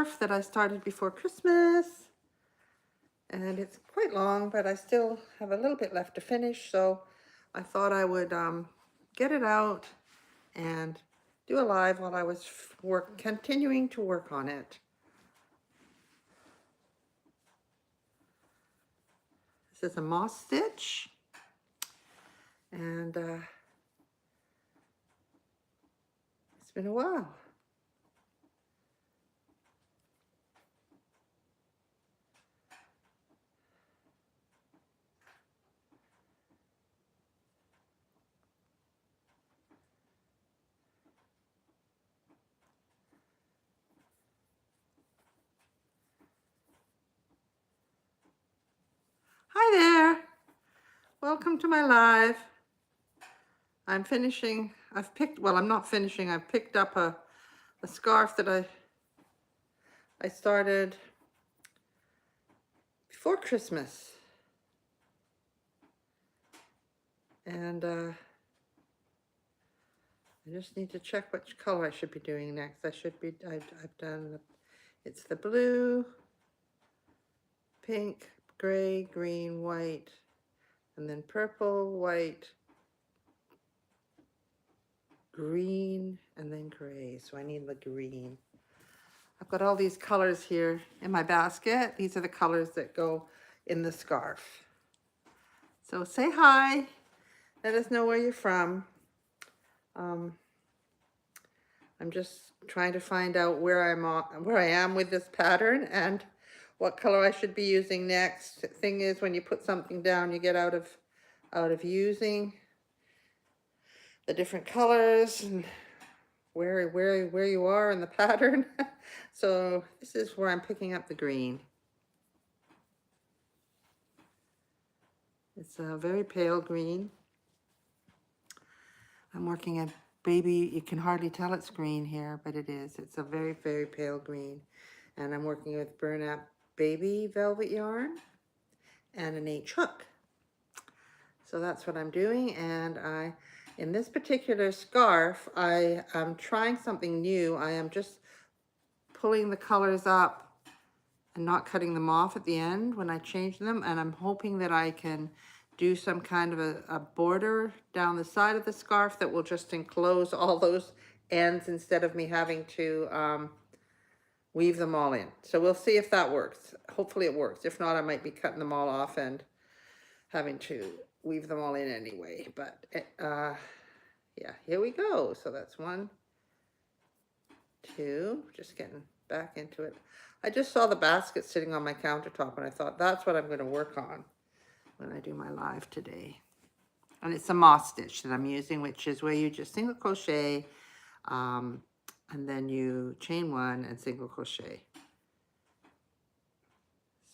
scarf that I started before Christmas, and it's quite long, but I still have a little bit left to finish, so I thought I would get it out and do a live while I was continuing to work on it. This is a moss stitch, and it's been a while. Hi there, welcome to my live. I'm finishing, I'm not finishing, I've picked up a scarf that I started before Christmas. And I just need to check which color I should be doing next. I've done, it's the blue, pink, gray, green, white, and then purple, white, green, and then gray. So I need the green. I've got all these colors here in my basket. These are the colors that go in the scarf. So say hi. Let us know where you're from. I'm just trying to find out where I am with this pattern and what color I should be using next. The thing is, when you put something down, you get out of using the different colors and where you are in the pattern. So this is where I'm picking up the green. It's a very pale green. I'm working a baby, you can hardly tell it's green here, but it is. It's a very, very pale green. And I'm working with burlap baby velvet yarn and an H hook. So that's what I'm doing. And in this particular scarf, I am trying something new. I am just pulling the colors up and not cutting them off at the end when I change them. And I'm hoping that I can do some kind of a border down the side of the scarf that will just enclose all those ends instead of me having to weave them all in. So we'll see if that works. Hopefully it works. If not, I might be cutting them all off and having to weave them all in anyway. But yeah, here we go. So that's 1, 2, just getting back into it. I just saw the basket sitting on my countertop and I thought that's what I'm going to work on when I do my live today. And it's a moss stitch that I'm using, which is where you just single crochet and then you chain 1 and single crochet.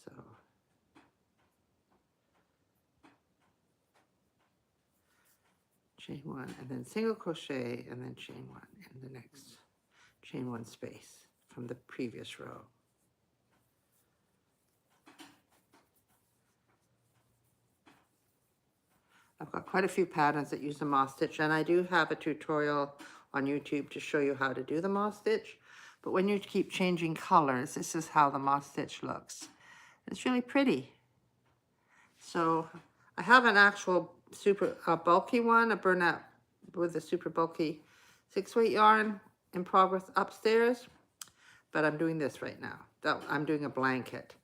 So chain 1 and then single crochet and then chain 1 in the next chain 1 space from the previous row. I've got quite a few patterns that use the moss stitch, and I do have a tutorial on YouTube to show you how to do the moss stitch. But when you keep changing colors, this is how the moss stitch looks. It's really pretty. So I have an actual super bulky one, a burlap with a super bulky 6-weight yarn in progress upstairs, but I'm doing this right now. I'm doing a blanket.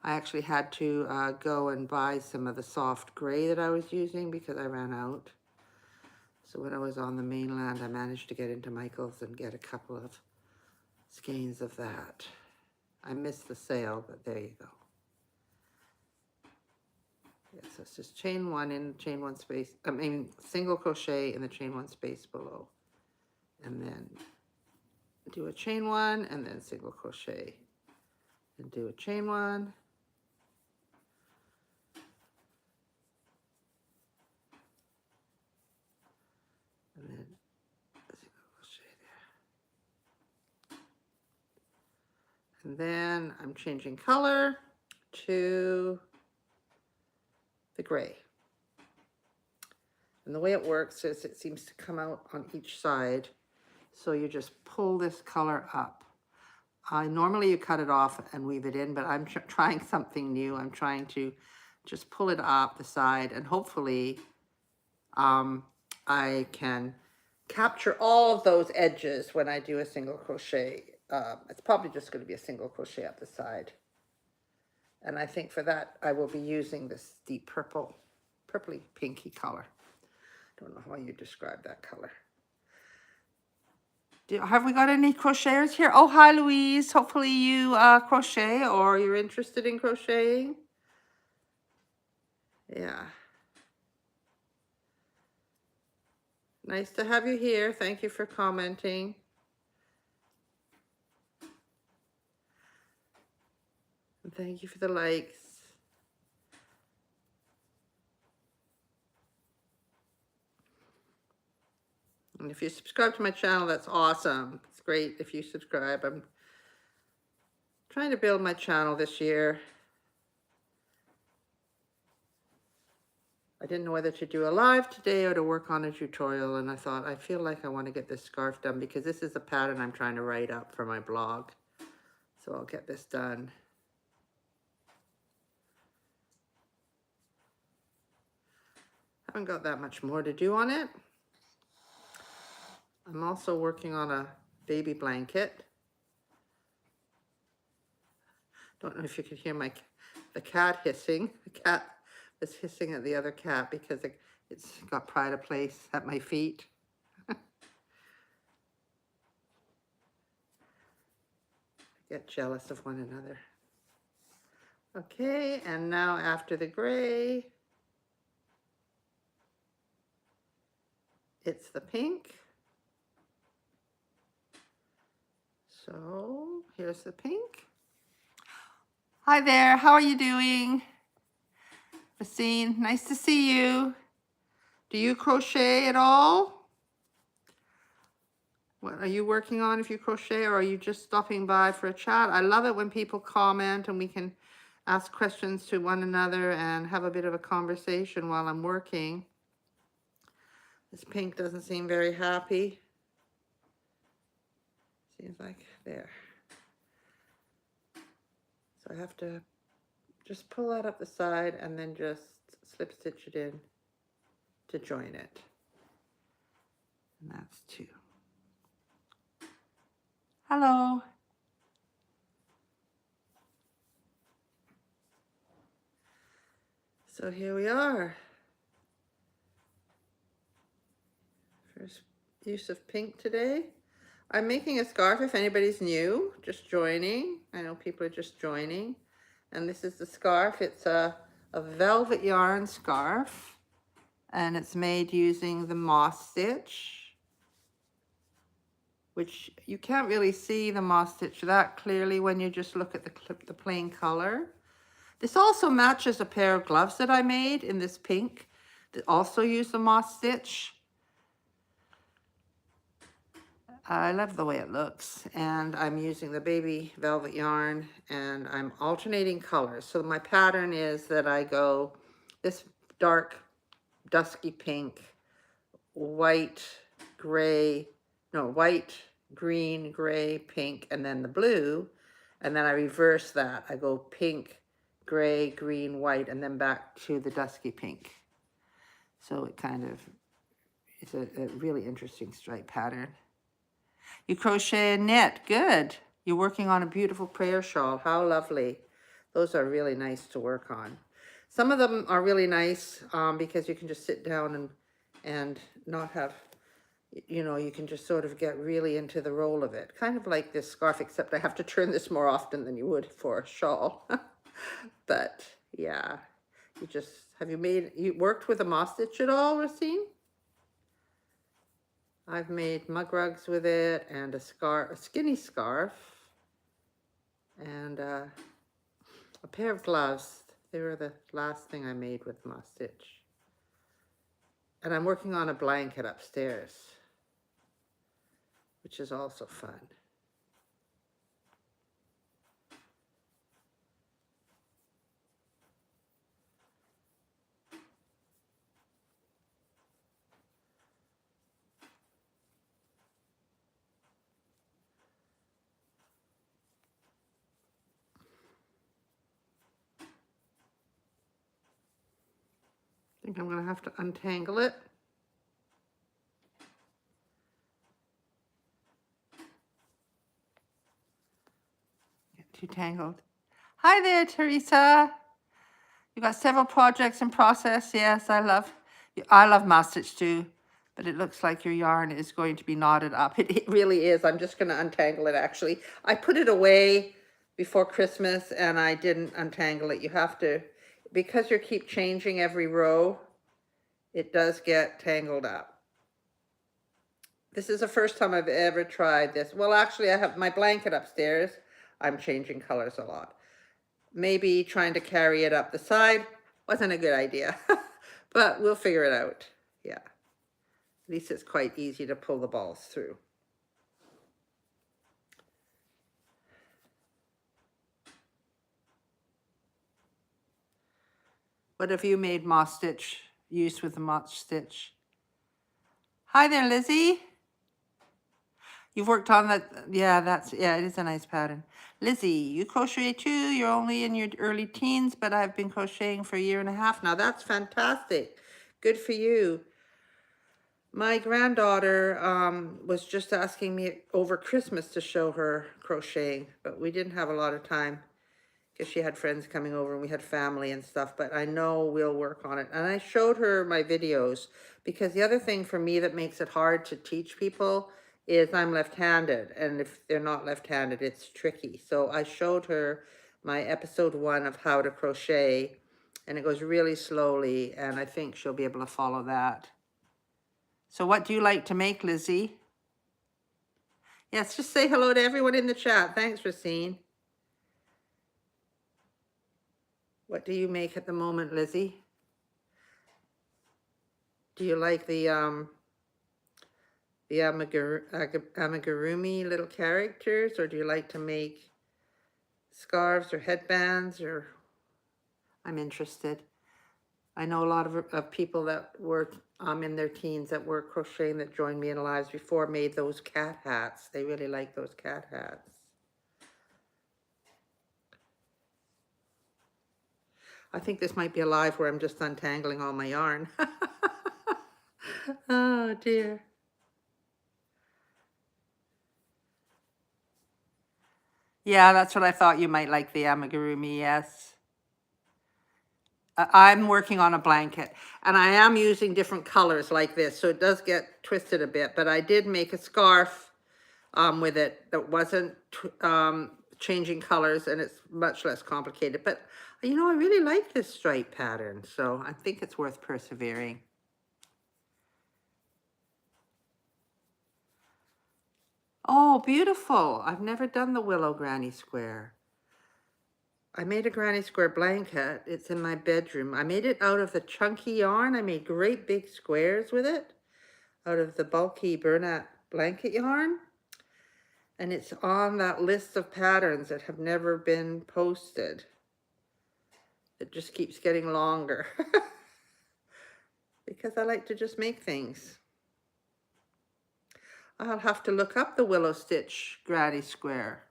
I actually had to go and buy some of the soft gray that I was using because I ran out. So when I was on the mainland, I managed to get into Michael's and get a couple of skeins of that. I missed the sale, but there you go. Yes, so it's just chain 1 in chain 1 space, single crochet in the chain 1 space below. And then do a chain 1 and then single crochet and do a chain 1. And then single crochet there. And then I'm changing color to the gray. And the way it works is it seems to come out on each side. So you just pull this color up Normally you cut it off and weave it in, but I'm trying something new. I'm trying to just pull it up the side, and hopefully I can capture all of those edges when I do a single crochet. It's probably just going to be a single crochet up the side. And I think for that, I will be using this deep purple, purpley pinky color. Don't know how you describe that color. Have we got any crocheters here? Oh, hi, Louise. Hopefully you crochet, or you're interested in crocheting. Yeah. Nice to have you here. Thank you for commenting. And thank you for the likes. And if you subscribe to my channel, that's awesome. It's great if you subscribe. I'm trying to build my channel this year. I didn't know whether to do a live today or to work on a tutorial, and I thought, I feel like I want to get this scarf done because this is a pattern I'm trying to write up for my blog. So I'll get this done. Haven't got that much more to do on it. I'm also working on a baby blanket. Don't know if you could hear the cat hissing. The cat was hissing at the other cat because it's got pride of place at my feet. Get jealous of one another. Okay, and now after the gray, it's the pink. So here's the pink. Hi there, how are you doing? Basine, nice to see you. Do you crochet at all? What are you working on if you crochet, or are you just stopping by for a chat? I love it when people comment and we can ask questions to one another and have a bit of a conversation while I'm working. This pink doesn't seem very happy. Seems like there. So I have to just pull that up the side and then just slip stitch it in to join it. And that's 2. Hello. So here we are. First use of pink today. I'm making a scarf if anybody's new, just joining. I know people are just joining. And this is the scarf. It's a velvet yarn scarf. And it's made using the moss stitch, which you can't really see the moss stitch that clearly when you just look at the plain color. This also matches a pair of gloves that I made in this pink that also use the moss stitch. I love the way it looks, and I'm using the baby velvet yarn, and I'm alternating colors. So my pattern is that I go this dark dusky pink, white, gray, no, white, green, gray, pink, and then the blue. And then I reverse that. I go pink, gray, green, white, and then back to the dusky pink. So it kind of, it's a really interesting stripe pattern. You crochet and knit, good. You're working on a beautiful prayer shawl, how lovely. Those are really nice to work on. Some of them are really nice because you can just sit down and not have, you know, you can just sort of get really into the roll of it. Kind of like this scarf, except I have to turn this more often than you would for a shawl. But yeah, you worked with a moss stitch at all, Racine? I've made mug rugs with it, and a skinny scarf, and a pair of gloves. They were the last thing I made with moss stitch. And I'm working on a blanket upstairs, which is also fun. think I'm going to have to untangle it. Get too tangled. Hi there, Teresa. You got several projects in process. Yes, I love mass stitch too, but it looks like your yarn is going to be knotted up. It really is. I'm just going to untangle it actually. I put it away before Christmas and I didn't untangle it. You have to, because you keep changing every row, it does get tangled up. This is the first time I've ever tried this. Well, actually I have my blanket upstairs. I'm changing colors a lot. Maybe trying to carry it up the side wasn't a good idea, but we'll figure it out. Yeah, at least it's quite easy to pull the balls through. What have you made moss stitch use with the moss stitch? Hi there, Lizzie. You've worked on that. Yeah, it is a nice pattern. Lizzie, you crochet too. You're only in your early teens, but I've been crocheting for a year and a half now. That's fantastic. Good for you. My granddaughter was just asking me over Christmas to show her crocheting, but we didn't have a lot of time because she had friends coming over and we had family and stuff, but I know we'll work on it. And I showed her my videos because the other thing for me that makes it hard to teach people is I'm left-handed, and if they're not left-handed, it's tricky. So I showed her my episode 1 of how to crochet, and it goes really slowly, and I think she'll be able to follow that. So what do you like to make, Lizzie? Yes, just say hello to everyone in the chat. Thanks, Racine. What do you make at the moment, Lizzie? Do you like the Amigurumi little characters, or do you like to make scarves or headbands? Or I'm interested. I know a lot of people that were in their teens that were crocheting that joined me in lives before made those cat hats. They really like those cat hats. I think this might be a live where I'm just untangling all my yarn. Oh dear. Yeah, that's what I thought. You might like the amigurumi, yes. I'm working on a blanket, and I am using different colors like this, so it does get twisted a bit, but I did make a scarf with it that wasn't changing colors, and it's much less complicated. But, you know, I really like this stripe pattern, so I think it's worth persevering. Oh, beautiful. I've never done the willow granny square. I made a granny square blanket. It's in my bedroom. I made it out of the chunky yarn. I made great big squares with it out of the bulky burlap blanket yarn. And it's on that list of patterns that have never been posted. It just keeps getting longer because I like to just make things. I'll have to look up the willow stitch granny square.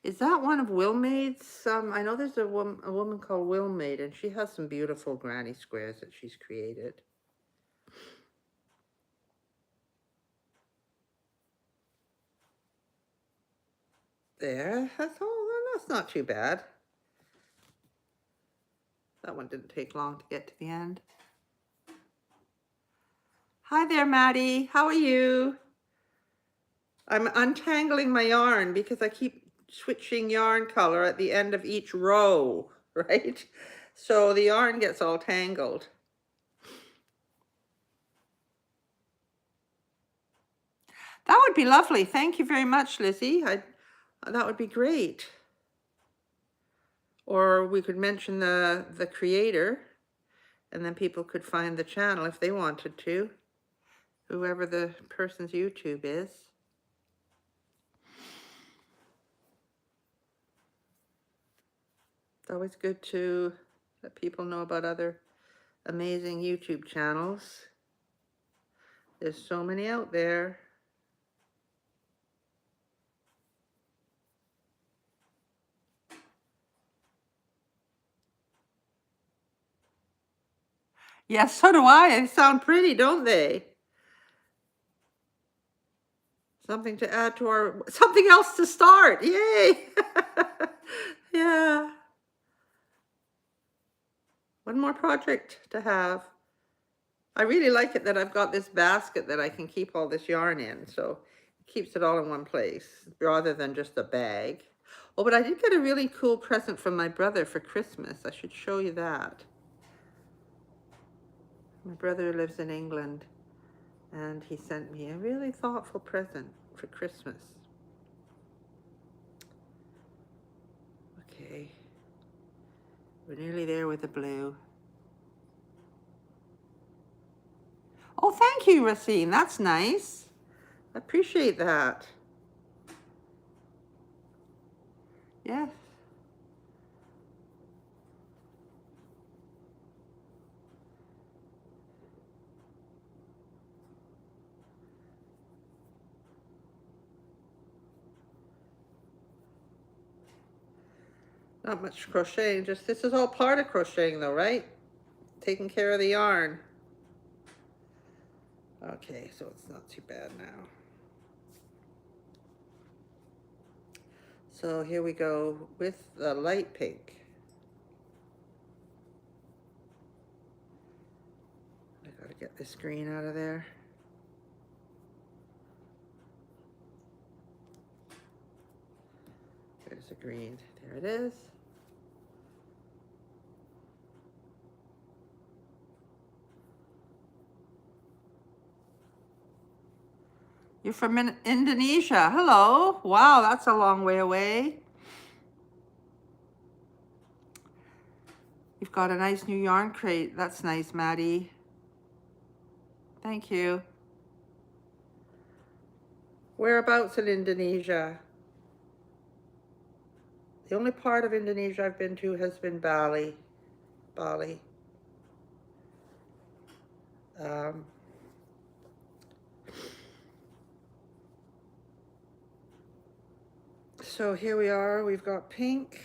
Is that one of Wilmaid's? I know there's a woman called Wilmaid, and she has some beautiful granny squares that she's created. There, that's not too bad. That one didn't take long to get to the end. Hi there, Maddie. How are you? I'm untangling my yarn because I keep switching yarn color at the end of each row, right? So the yarn gets all tangled. That would be lovely. Thank you very much, Lizzie. That would be great. Or we could mention the creator, and then people could find the channel if they wanted to, whoever the person's YouTube is. It's always good to let people know about other amazing YouTube channels. There's so many out there. Yes, so do I. They sound pretty, don't they? Something to add to our, something else to start. Yay! Yeah. One more project to have. I really like it that I've got this basket that I can keep all this yarn in, so it keeps it all in one place rather than just a bag. Oh, but I did get a really cool present from my brother for Christmas. I should show you that. My brother lives in England, and he sent me a really thoughtful present for Christmas. Okay, we're nearly there with the blue. Oh, thank you, Racine. That's nice. I appreciate that. Yes. Not much crocheting, just this is all part of crocheting though, right? Taking care of the yarn. Okay, so it's not too bad now. So here we go with the light pink. I gotta get this green out of there. There's the green, there it is. You're from Indonesia. Hello. Wow, that's a long way away. You've got a nice new yarn crate. That's nice, Maddie. Thank you. Whereabouts in Indonesia? The only part of Indonesia I've been to has been Bali. Um, so here we are. We've got pink.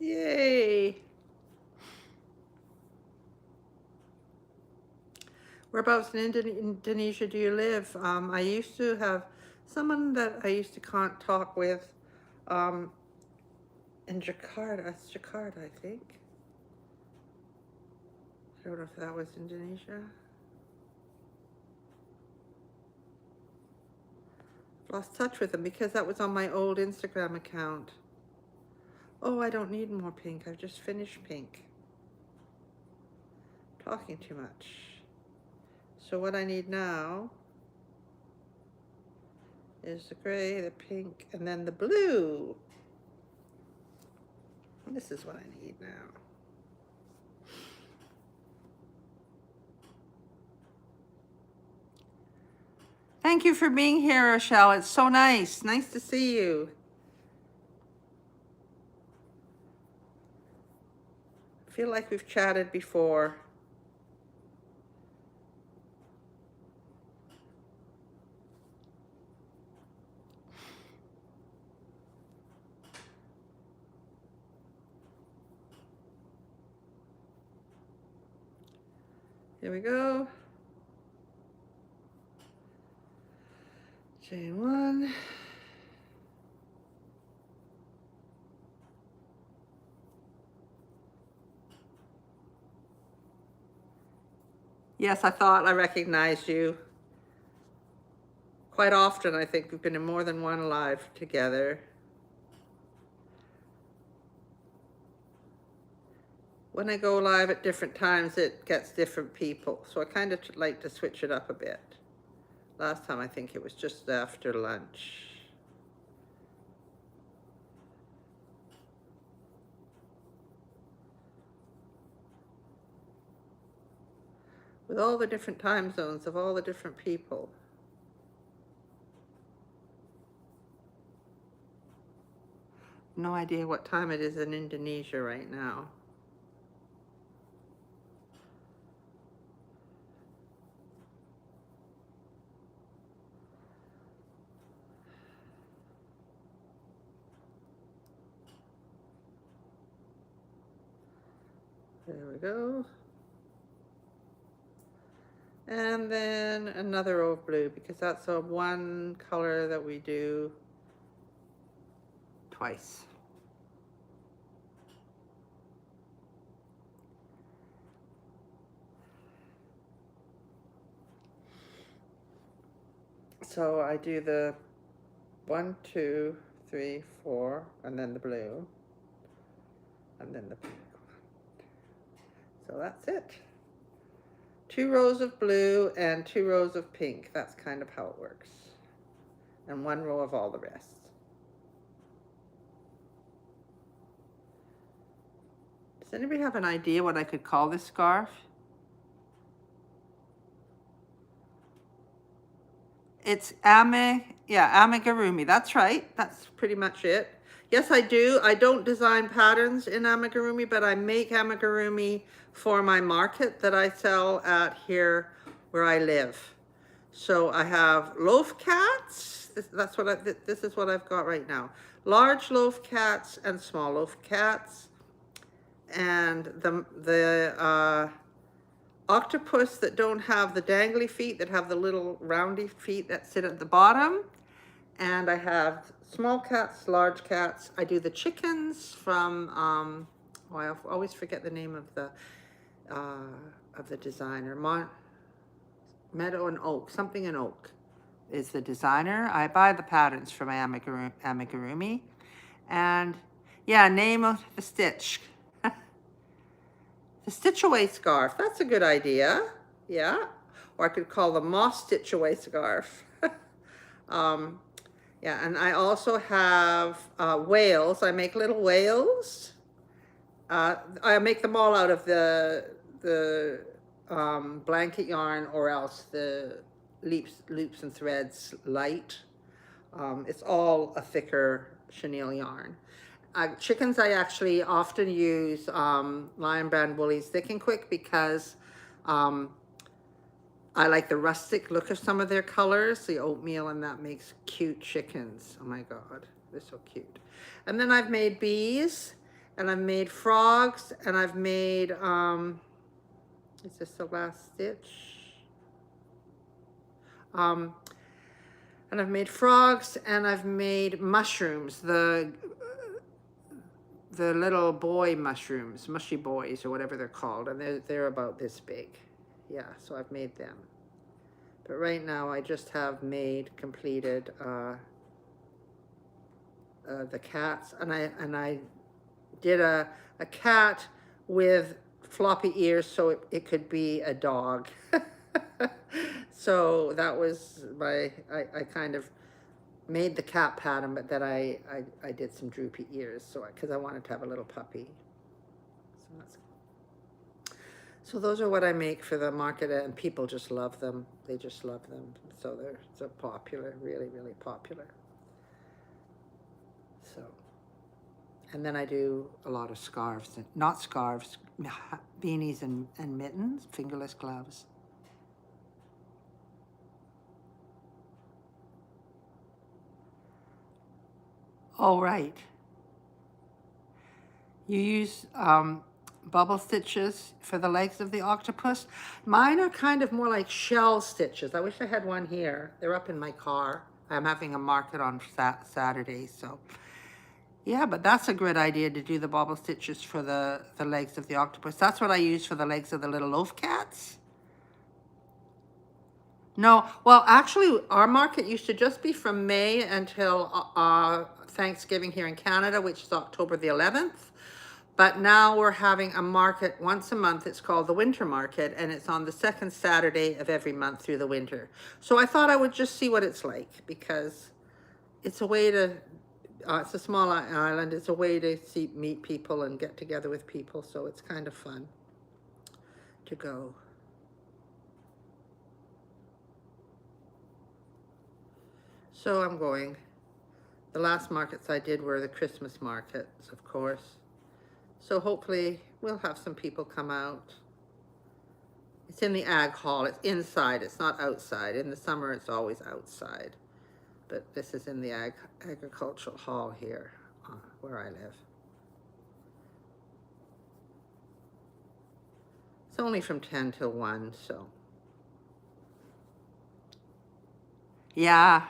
Yay! Whereabouts in Indonesia do you live? I used to have someone that I used to talk with in Jakarta. It's Jakarta, I think. I don't know if that was Indonesia. Lost touch with him because that was on my old Instagram account. Oh, I don't need more pink. I've just finished pink. Talking too much. So what I need now is the gray, the pink, and then the blue. This is what I need now. Thank you for being here, Rochelle. It's so nice. Nice to see you. I feel like we've chatted before. Here we go. Chain one. Yes, I thought I recognized you. Quite often, I think we've been in more than one live together. When I go live at different times, it gets different people. So I kind of like to switch it up a bit. Last time, I think it was just after lunch. With all the different time zones of all the different people. No idea what time it is in Indonesia right now. There we go. And then another row of blue, because that's a one color that we do twice. So I do the 1, 2, 3, 4, and then the blue, and then the pink one. So that's it. 2 rows of blue and 2 rows of pink. That's kind of how it works. And 1 row of all the rest. Does anybody have an idea what I could call this scarf? It's Amigurumi. That's right. That's pretty much it. Yes, I do. I don't design patterns in Amigurumi, but I make Amigurumi for my market that I sell at here where I live. So I have loaf cats. This is what I've got right now. Large loaf cats and small loaf cats. And the octopus that don't have the dangly feet, that have the little roundy feet that sit at the bottom. And I have small cats, large cats. I do the chickens from, oh, I always forget the name of the designer. Meadow and Oak, something in Oak is the designer. I buy the patterns from Amigurumi. And yeah, name of the stitch. The stitch away scarf, that's a good idea. Yeah, or I could call the moss stitch away scarf. Yeah, and I also have whales. I make little whales. I make them all out of the blanket yarn, or else the loops and threads light. It's all a thicker chenille yarn. Chickens, I actually often use Lion Brand Woolies Thick and Quick, because I like the rustic look of some of their colors, the oatmeal, and that makes cute chickens. Oh my God, they're so cute. And then I've made bees, and I've made frogs, and I've made, is this the last stitch? And I've made frogs, and I've made mushrooms, the little boy mushrooms, mushy boys, or whatever they're called, and they're about this big. Yeah, so I've made them. But right now I just have completed the cats, and I did a cat with floppy ears, so it could be a dog. So that was I kind of made the cat pattern, but then I did some droopy ears, so because I wanted to have a little puppy. So those are what I make for the market, and people just love them. They just love them. So they're so popular, really, really popular. So, and then I do a lot of scarves, not scarves, beanies and mittens, fingerless gloves. Oh, right. You use bubble stitches for the legs of the octopus. Mine are kind of more like shell stitches. I wish I had one here. They're up in my car. I'm having a market on Saturday, so. Yeah, but that's a great idea to do the bubble stitches for the legs of the octopus. That's what I use for the legs of the little loaf cats. No, well, actually, our market used to just be from May until Thanksgiving here in Canada, which is October the 11th. But now we're having a market once a month. It's called the Winter Market, and it's on the second Saturday of every month through the winter. So I thought I would just see what it's like, because it's a way to, it's a small island. It's a way to meet people and get together with people. So it's kind of fun to go. So I'm going. The last markets I did were the Christmas markets, of course. So hopefully we'll have some people come out. It's in the Ag Hall. It's inside. It's not outside. In the summer, it's always outside. But this is in the Agricultural Hall here, where I live. It's only from 10 till 1, so. Yeah.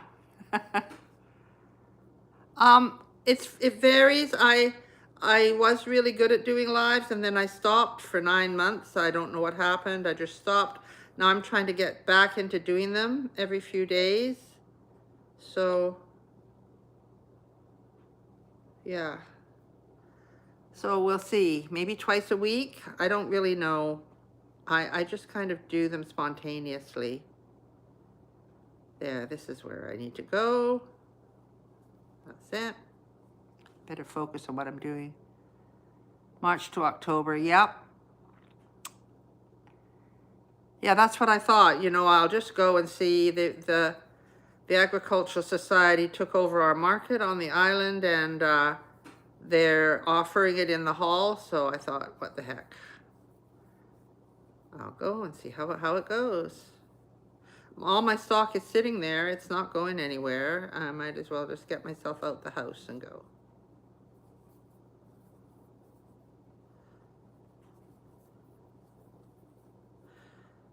It varies. I was really good at doing lives, and then I stopped for 9 months. I don't know what happened. I just stopped. Now I'm trying to get back into doing them every few days. So, yeah. So we'll see. Maybe twice a week. I don't really know. I just kind of do them spontaneously. There, this is where I need to go. That's it. Better focus on what I'm doing. March to October, yep. Yeah, that's what I thought. You know, I'll just go and see. The Agricultural Society took over our market on the island, and they're offering it in the hall, so I thought, what the heck. I'll go and see how it goes. All my stock is sitting there. It's not going anywhere. I might as well just get myself out the house and go.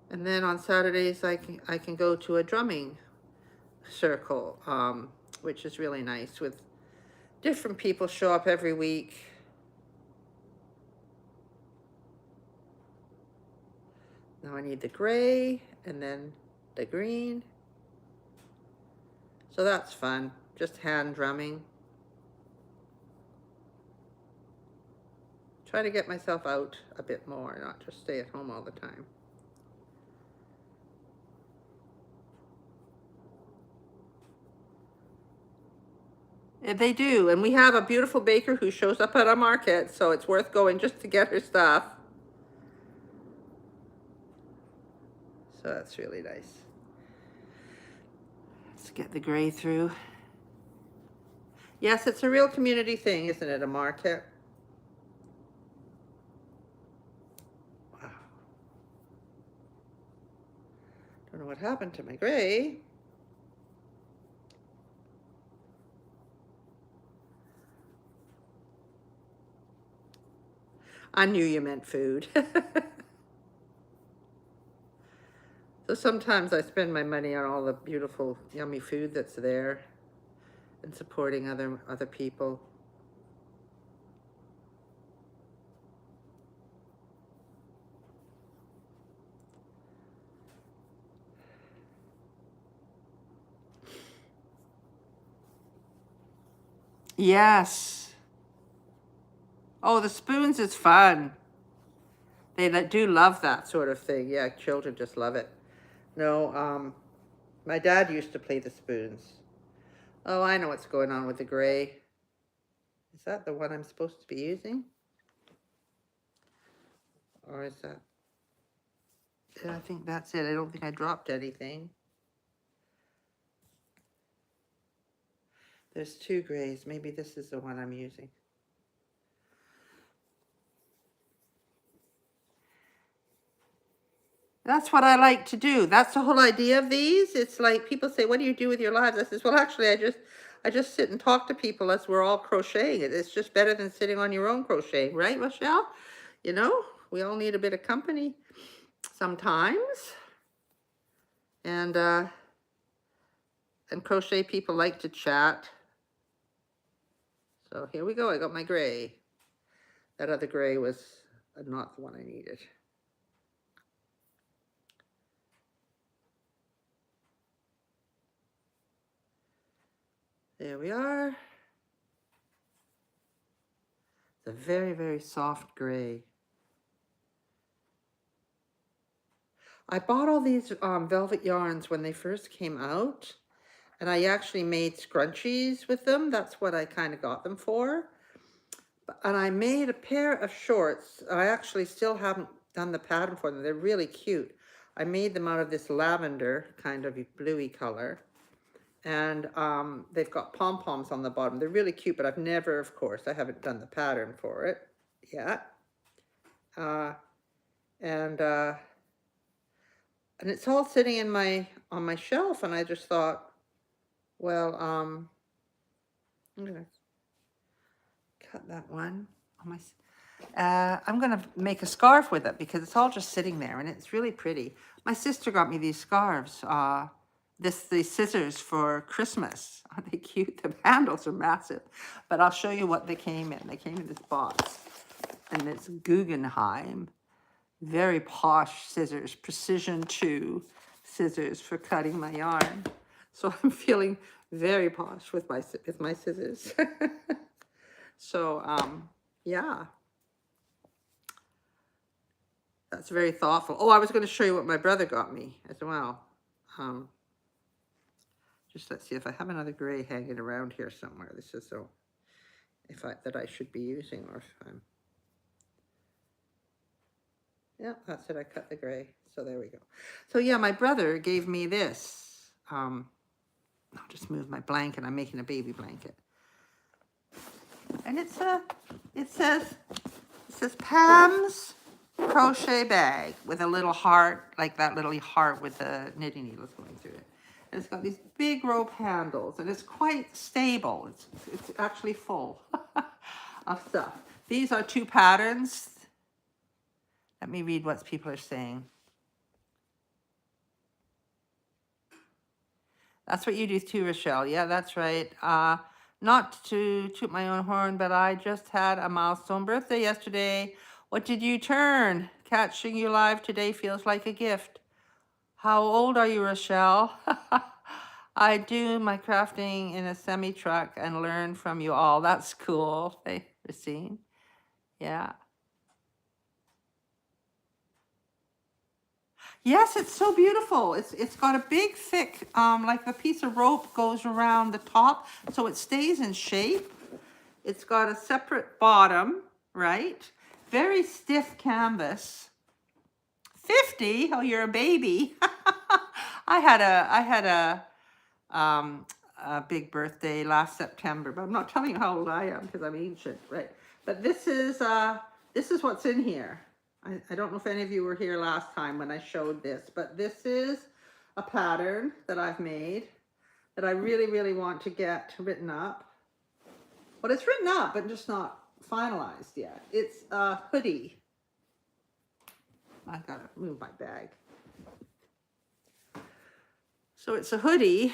And then on Saturdays, I can go to a drumming circle, which is really nice, with different people show up every week. Now I need the gray and then the green. So that's fun, just hand drumming. Try to get myself out a bit more, not just stay at home all the time. And they do, and we have a beautiful baker who shows up at our market, so it's worth going just to get her stuff. So that's really nice. Let's get the gray through. Yes, it's a real community thing, isn't it, a market? Wow. Don't know what happened to my gray. I knew you meant food. So sometimes I spend my money on all the beautiful, yummy food that's there and supporting other people. Yes. Oh, the spoons is fun. They do love that sort of thing. Yeah, children just love it. No, my dad used to play the spoons. Oh, I know what's going on with the gray. Is that the one I'm supposed to be using? Or is that? Yeah, I think that's it. I don't think I dropped anything. There's two grays. Maybe this is the one I'm using. That's what I like to do. That's the whole idea of these. It's like people say, what do you do with your lives? I says, well, actually, I just sit and talk to people as we're all crocheting. It's just better than sitting on your own crocheting, right, Michelle? You know, we all need a bit of company sometimes. And crochet people like to chat. So here we go. I got my gray. That other gray was not the one I needed. There we are. It's a very, very soft gray. I bought all these velvet yarns when they first came out, and I actually made scrunchies with them. That's what I kind of got them for. And I made a pair of shorts. I actually still haven't done the pattern for them. They're really cute. I made them out of this lavender kind of bluey color. And they've got pom-poms on the bottom. They're really cute, but I've never, of course, I haven't done the pattern for it yet. And it's all sitting in on my shelf, and I just thought, well, I'm gonna cut that one on my. I'm going to make a scarf with it because it's all just sitting there and it's really pretty. My sister got me these scarves, these scissors for Christmas. Aren't they cute? The handles are massive, but I'll show you what they came in. They came in this box, and it's Guggenheim, very posh scissors, Precision 2 scissors for cutting my yarn. So I'm feeling very posh with my scissors. So yeah. That's very thoughtful. Oh, I was going to show you what my brother got me as well. Just let's see if I have another gray hanging around here somewhere. This is so that I should be using, or if I'm. Yeah, that's it. I cut the gray. So there we go. So yeah, my brother gave me this. I'll just move my blanket. I'm making a baby blanket, and it says Pam's crochet bag with a little heart, like that little heart with the knitting needles going through it. And it's got these big rope handles, and it's quite stable. It's actually full of stuff. These are 2 patterns. Let me read what people are saying. That's what you do too, Rochelle. Yeah, that's right. Not to toot my own horn, but I just had a milestone birthday yesterday. What did you turn? Catching you live today feels like a gift. How old are you, Rochelle? I do my crafting in a semi-truck and learn from you all. That's cool. Hey, Racine. Yeah. Yes, it's so beautiful. It's got a big, thick, like the piece of rope goes around the top, so it stays in shape. It's got a separate bottom, right? Very stiff canvas. 50? Oh, you're a baby. I had a big birthday last September, but I'm not telling you how old I am because I'm ancient, right? But this is what's in here. I don't know if any of you were here last time when I showed this, but this is a pattern that I've made that I really, really want to get written up. Well, it's written up, but just not finalized yet. It's a hoodie. I've got to move my bag. So it's a hoodie.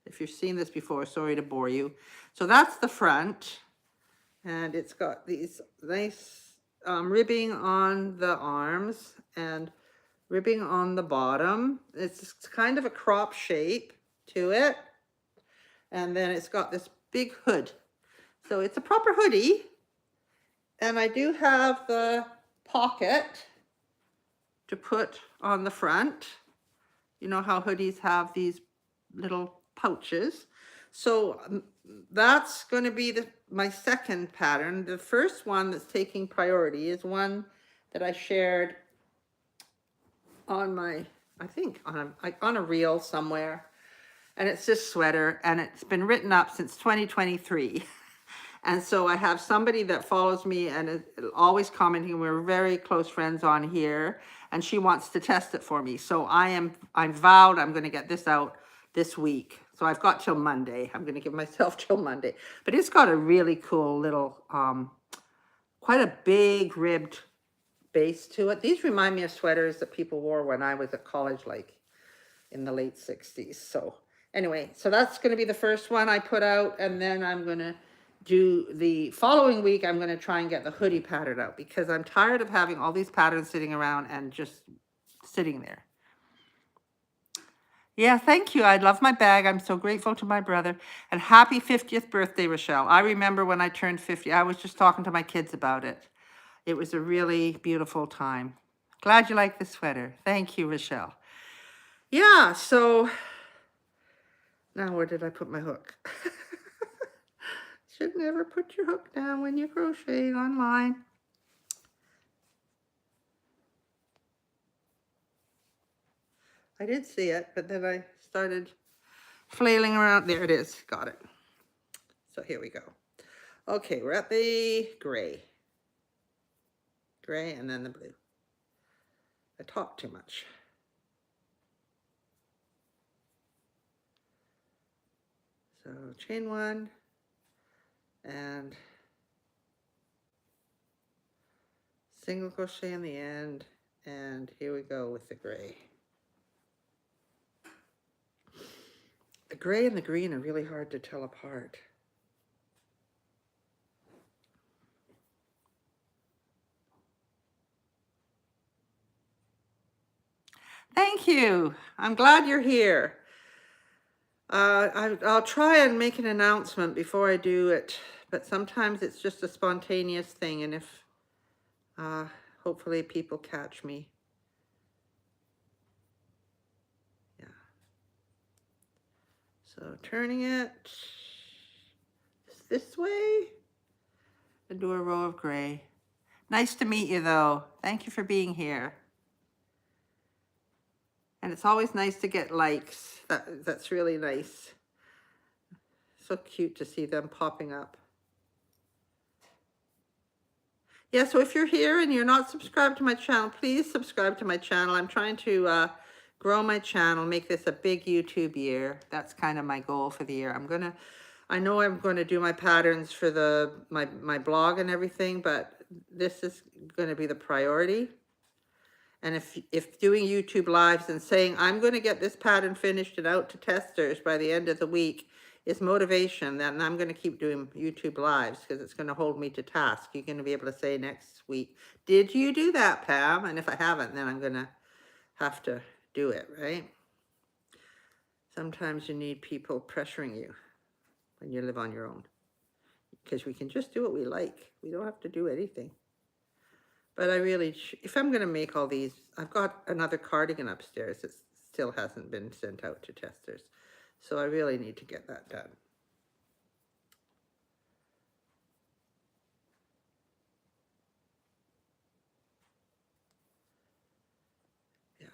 If you've seen this before, sorry to bore you. So that's the front, and it's got these nice ribbing on the arms and ribbing on the bottom. It's kind of a crop shape to it, and then it's got this big hood. So it's a proper hoodie, and I do have the pocket to put on the front. You know how hoodies have these little pouches. So that's going to be my second pattern. The first one that's taking priority is one that I shared on my, I think on a reel somewhere. And it's this sweater, and it's been written up since 2023. And so I have somebody that follows me and is always commenting. We're very close friends on here, and she wants to test it for me. So I'm vowed I'm going to get this out this week. So I've got till Monday. I'm going to give myself till Monday. But it's got a really cool little, quite a big ribbed base to it. These remind me of sweaters that people wore when I was at college, like in the late 60s. So anyway, so that's going to be the first one I put out, and then I'm going to do the following week. I'm going to try and get the hoodie pattern out because I'm tired of having all these patterns sitting around and just sitting there. Yeah, thank you. I love my bag. I'm so grateful to my brother. And happy 50th birthday, Rochelle. I remember when I turned 50, I was just talking to my kids about it. It was a really beautiful time. Glad you like the sweater. Thank you, Rochelle. Yeah, so now where did I put my hook? Should never put your hook down when you're crocheting online. I did see it, but then I started flailing around. There it is. Got it. So here we go. Okay, we're at the gray. Gray and then the blue. I talk too much. So chain one and Single crochet in the end, and here we go with the gray. The gray and the green are really hard to tell apart. Thank you. I'm glad you're here. I'll try and make an announcement before I do it, but sometimes it's just a spontaneous thing, and if hopefully people catch me. Yeah. So turning it this way and do a row of gray. Nice to meet you though. Thank you for being here. And it's always nice to get likes. That's really nice. So cute to see them popping up. Yeah, so if you're here and you're not subscribed to my channel, please subscribe to my channel. I'm trying to grow my channel, make this a big YouTube year. That's kind of my goal for the year. I know I'm going to do my patterns for my blog and everything, but this is going to be the priority. And if doing YouTube lives and saying, I'm going to get this pattern finished and out to testers by the end of the week is motivation, then I'm going to keep doing YouTube lives because it's going to hold me to task. You're going to be able to say next week, did you do that, Pam? And if I haven't, then I'm going to have to do it, right? Sometimes you need people pressuring you when you live on your own because we can just do what we like. We don't have to do anything. But I really, if I'm going to make all these, I've got another cardigan upstairs that still hasn't been sent out to testers. So I really need to get that done. Yeah.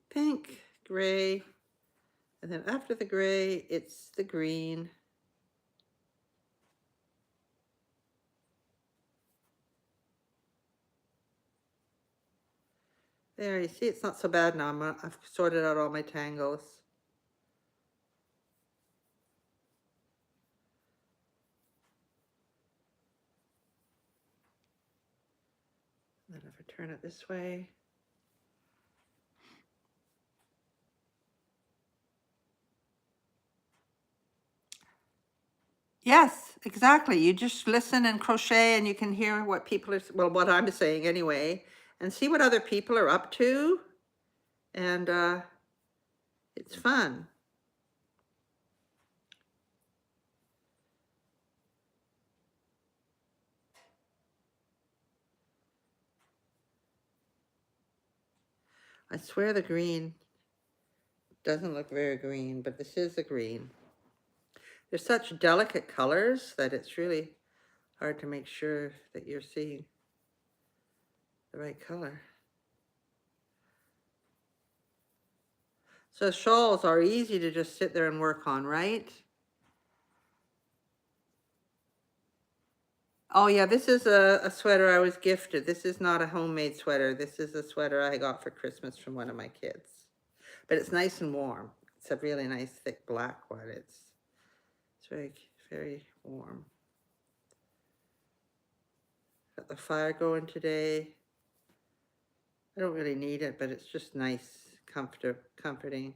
Pink, gray, and then after the gray, it's the green. There, you see, it's not so bad now. I've sorted out all my tangles. And then if I turn it this way. Yes, exactly. You just listen and crochet and you can hear what people are, well, what I'm saying anyway, and see what other people are up to. And it's fun. I swear the green doesn't look very green, but this is the green. They're such delicate colors that it's really hard to make sure that you're seeing the right color. So shawls are easy to just sit there and work on, right? Oh yeah, this is a sweater I was gifted. This is not a homemade sweater. This is a sweater I got for Christmas from one of my kids. But it's nice and warm. It's a really nice thick black one. It's very, very warm. Got the fire going today. I don't really need it, but it's just nice, comforting.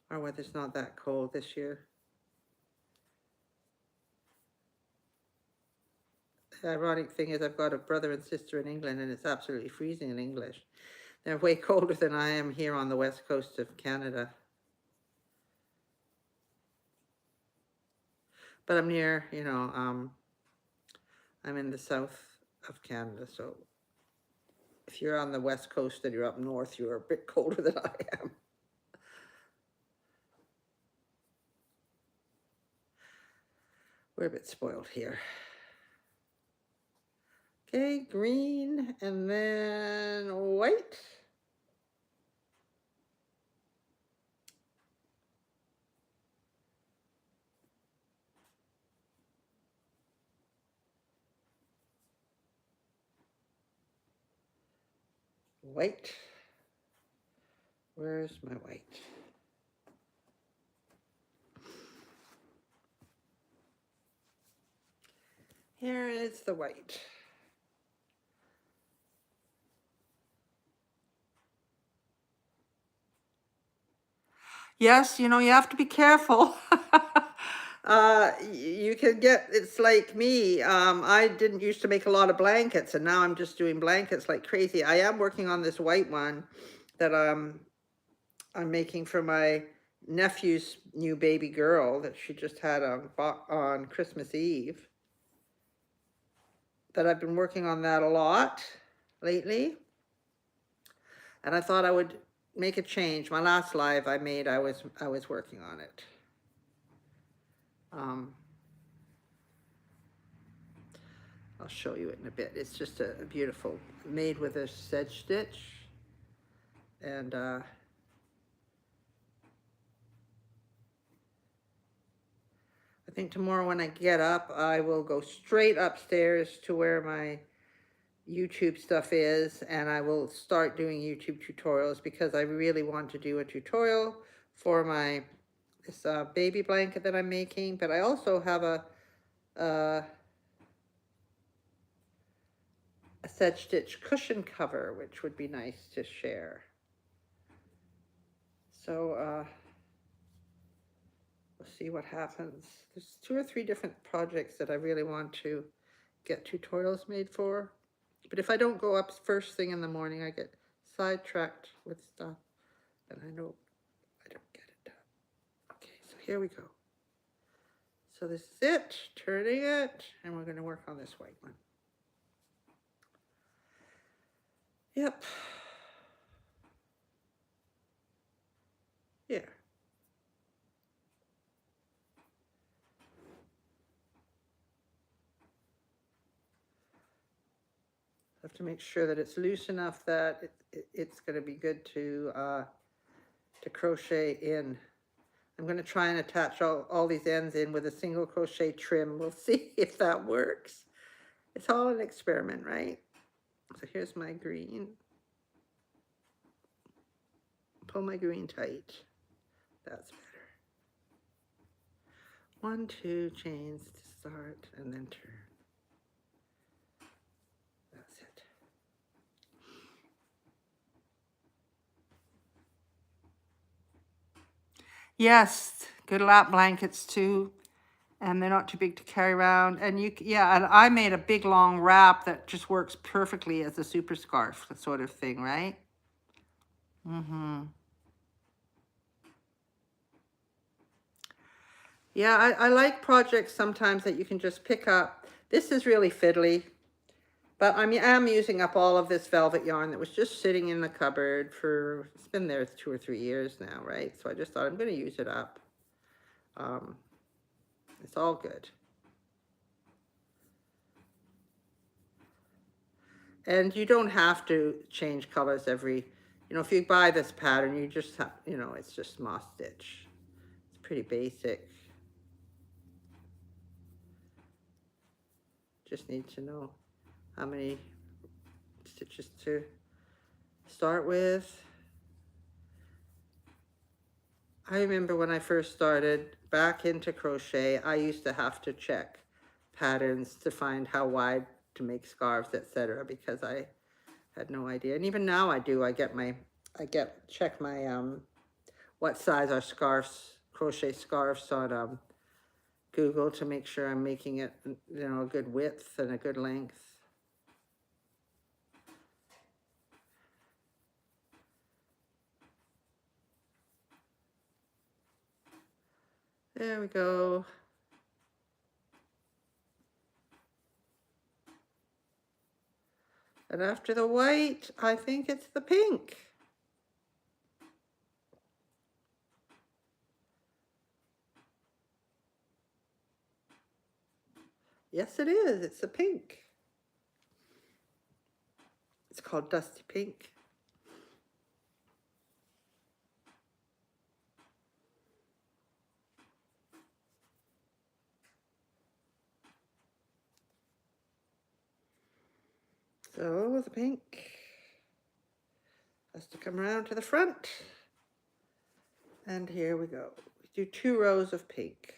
Our weather's not that cold this year. The ironic thing is I've got a brother and sister in England and it's absolutely freezing in English. They're way colder than I am here on the west coast of Canada. But I'm near, you know, I'm in the south of Canada, so if you're on the west coast and you're up north, you're a bit colder than I am. We're a bit spoiled here. Okay, green and then white. White. Where's my white? Here is the white. Yes, you know, you have to be careful. You can get, it's like me. I didn't used to make a lot of blankets, and now I'm just doing blankets like crazy. I am working on this white one that I'm making for my nephew's new baby girl that she just had on Christmas Eve. That I've been working on that a lot lately. And I thought I would make a change. My last live I made, I was working on it. I'll show you it in a bit. It's just a beautiful, made with a sedge stitch. And I think tomorrow when I get up, I will go straight upstairs to where my YouTube stuff is, and I will start doing YouTube tutorials because I really want to do a tutorial for this baby blanket that I'm making. But I also have a sedge stitch cushion cover, which would be nice to share. So we'll see what happens. There's 2 or 3 different projects that I really want to get tutorials made for. But if I don't go up first thing in the morning, I get sidetracked with stuff, and I know I don't get it done. Okay, so here we go. So this is it, turning it, and we're going to work on this white one. Yep. Yeah. I have to make sure that it's loose enough that it's going to be good to crochet in. I'm going to try and attach all these ends in with a single crochet trim. We'll see if that works. It's all an experiment, right? So here's my green. Pull my green tight. That's better. 1, 2 chains to start and then turn. That's it. Yes, good lap blankets too. And they're not too big to carry around. And and I made a big long wrap that just works perfectly as a super scarf sort of thing, right? Yeah, I like projects sometimes that you can just pick up. This is really fiddly, but I am using up all of this velvet yarn that was just sitting in the cupboard for, it's been there 2 or 3 years now, right? So I just thought I'm going to use it up. It's all good. And you don't have to change colors every, if you buy this pattern, you just have, it's just moss stitch. It's pretty basic. Just need to know how many stitches to start with. I remember when I first started back into crochet, I used to have to check patterns to find how wide to make scarves, etc., because I had no idea. And even now I do. check my what size are scarves, crochet scarves on Google to make sure I'm making it, a good width and a good length. There we go. And after the white, I think it's the pink. Yes, it is. It's a pink. It's called Dusty Pink. So the pink has to come around to the front. And here we go. We do 2 rows of pink.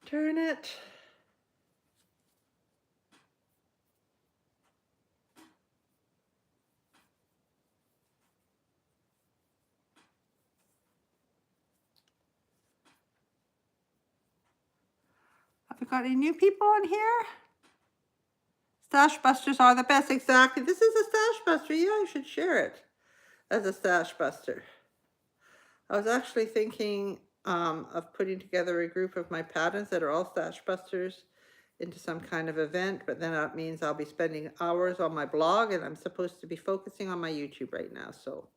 Turn it. Have we got any new people on here? Stash busters are the best. Exactly. This is a stash buster. Yeah, I should share it as a stash buster. I was actually thinking of putting together a group of my patterns that are all stash busters into some kind of event, but then that means I'll be spending hours on my blog, and I'm supposed to be focusing on my YouTube right now. So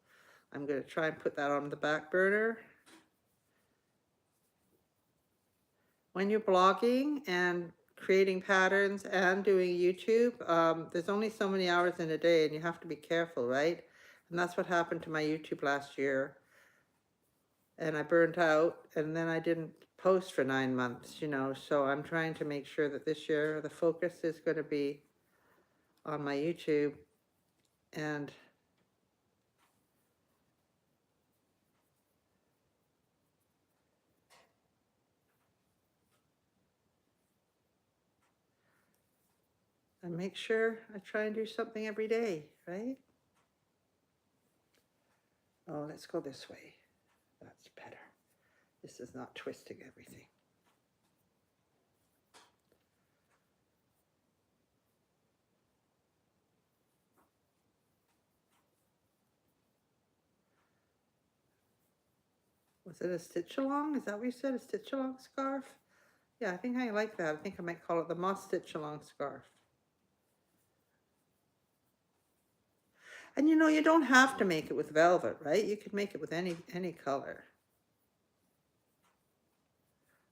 I'm going to try and put that on the back burner. When you're blogging and creating patterns and doing YouTube, there's only so many hours in a day, and you have to be careful, right? And that's what happened to my YouTube last year. And I burnt out, and then I didn't post for 9 months, you know. So I'm trying to make sure that this year the focus is going to be on my YouTube and make sure I try and do something every day, right? Oh, let's go this way. That's better. This is not twisting everything. Was it a stitch along? Is that what you said? A stitch along scarf? Yeah, I think I like that. I think I might call it the moss stitch along scarf. And you know, you don't have to make it with velvet, right? You could make it with any color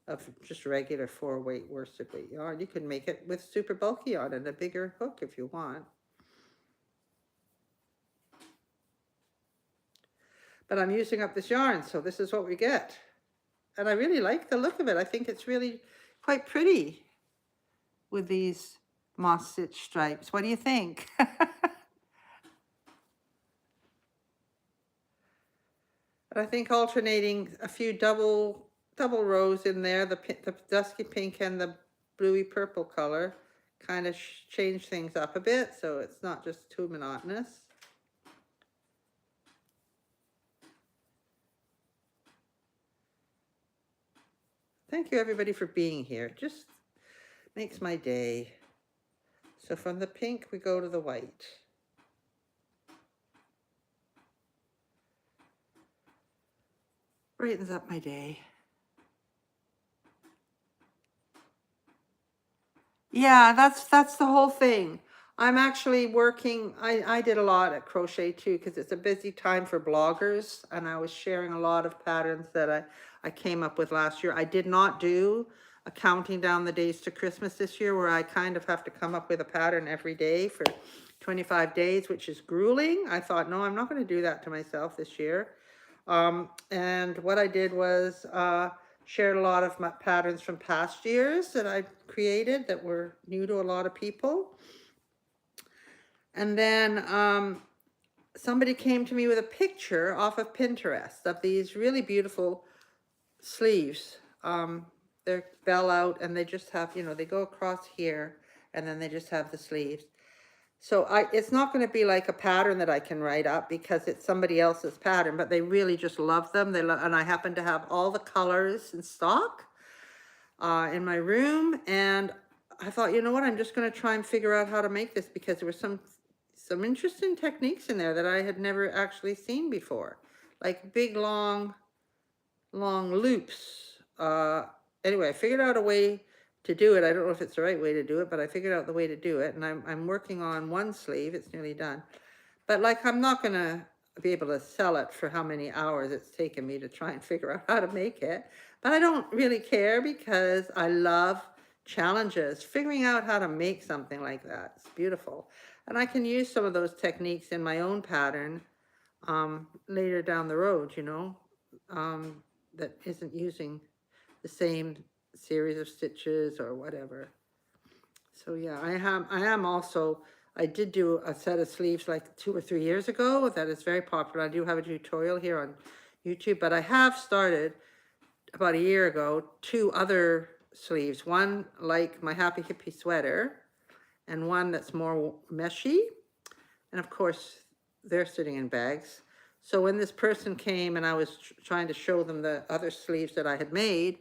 of just regular 4-weight worsted weight yarn. You could make it with super bulky yarn and a bigger hook if you want. But I'm using up this yarn, so this is what we get. And I really like the look of it. I think it's really quite pretty with these moss stitch stripes. What do you think? And I think alternating a few double rows in there, the dusky pink and the bluey purple color, kind of change things up a bit, so it's not just too monotonous. Thank you everybody for being here. It just makes my day. So from the pink we go to the white. Brightens up my day. Yeah, that's the whole thing. I'm actually working, I did a lot at crochet too, because it's a busy time for bloggers, and I was sharing a lot of patterns that I came up with last year. I did not do a counting down the days to Christmas this year, where I kind of have to come up with a pattern every day for 25 days, which is grueling. I thought, no, I'm not going to do that to myself this year. And what I did was shared a lot of my patterns from past years that I created that were new to a lot of people. And then somebody came to me with a picture off of Pinterest of these really beautiful sleeves. They're bell out, and they just have, you know, they go across here, and then they just have the sleeves. So it's not going to be like a pattern that I can write up because it's somebody else's pattern, but they really just love them. And I happen to have all the colors in stock in my room. And I thought, you know what, I'm just going to try and figure out how to make this, because there were some interesting techniques in there that I had never actually seen before, like big long loops. Anyway, I figured out a way to do it. I don't know if it's the right way to do it, but I figured out the way to do it, and I'm working on one sleeve. It's nearly done, but like, I'm not gonna be able to sell it for how many hours it's taken me to try and figure out how to make it. But I don't really care, because I love challenges. Figuring out how to make something like that, it's beautiful. And I can use some of those techniques in my own pattern later down the road, you know, that isn't using the same series of stitches or whatever. So yeah, I am also, I did do a set of sleeves like 2 or 3 years ago that is very popular. I do have a tutorial here on YouTube, but I have started about a year ago 2 other sleeves. One like my Happy Hippie sweater and one that's more meshy. And of course, they're sitting in bags. So when this person came and I was trying to show them the other sleeves that I had made,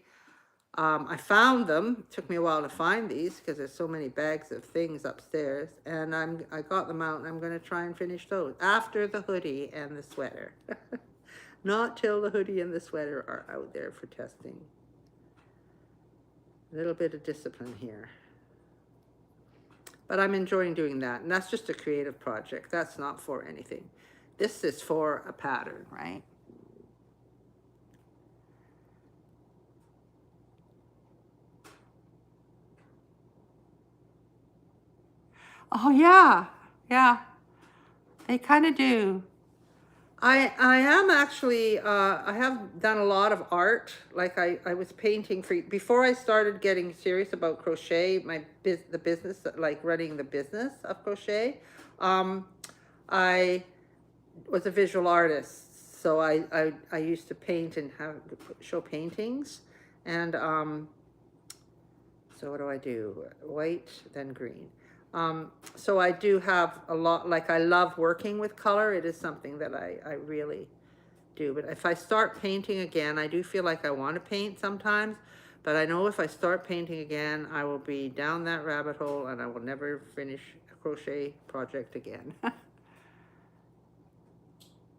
I found them. It took me a while to find these because there's so many bags of things upstairs. And I got them out and I'm going to try and finish those after the hoodie and the sweater. Not till the hoodie and the sweater are out there for testing. A little bit of discipline here. But I'm enjoying doing that. And that's just a creative project. That's not for anything. This is for a pattern, right? Oh, yeah. Yeah. They kind of do. I am actually, I have done a lot of art. Like I was painting before I started getting serious about crochet, the business, like running the business of crochet. I was a visual artist. So I used to paint and show paintings. And so what do I do? White, then green. So I do have a lot, like I love working with color. It is something that I really do. But if I start painting again, I do feel like I want to paint sometimes. But I know if I start painting again, I will be down that rabbit hole and I will never finish a crochet project again.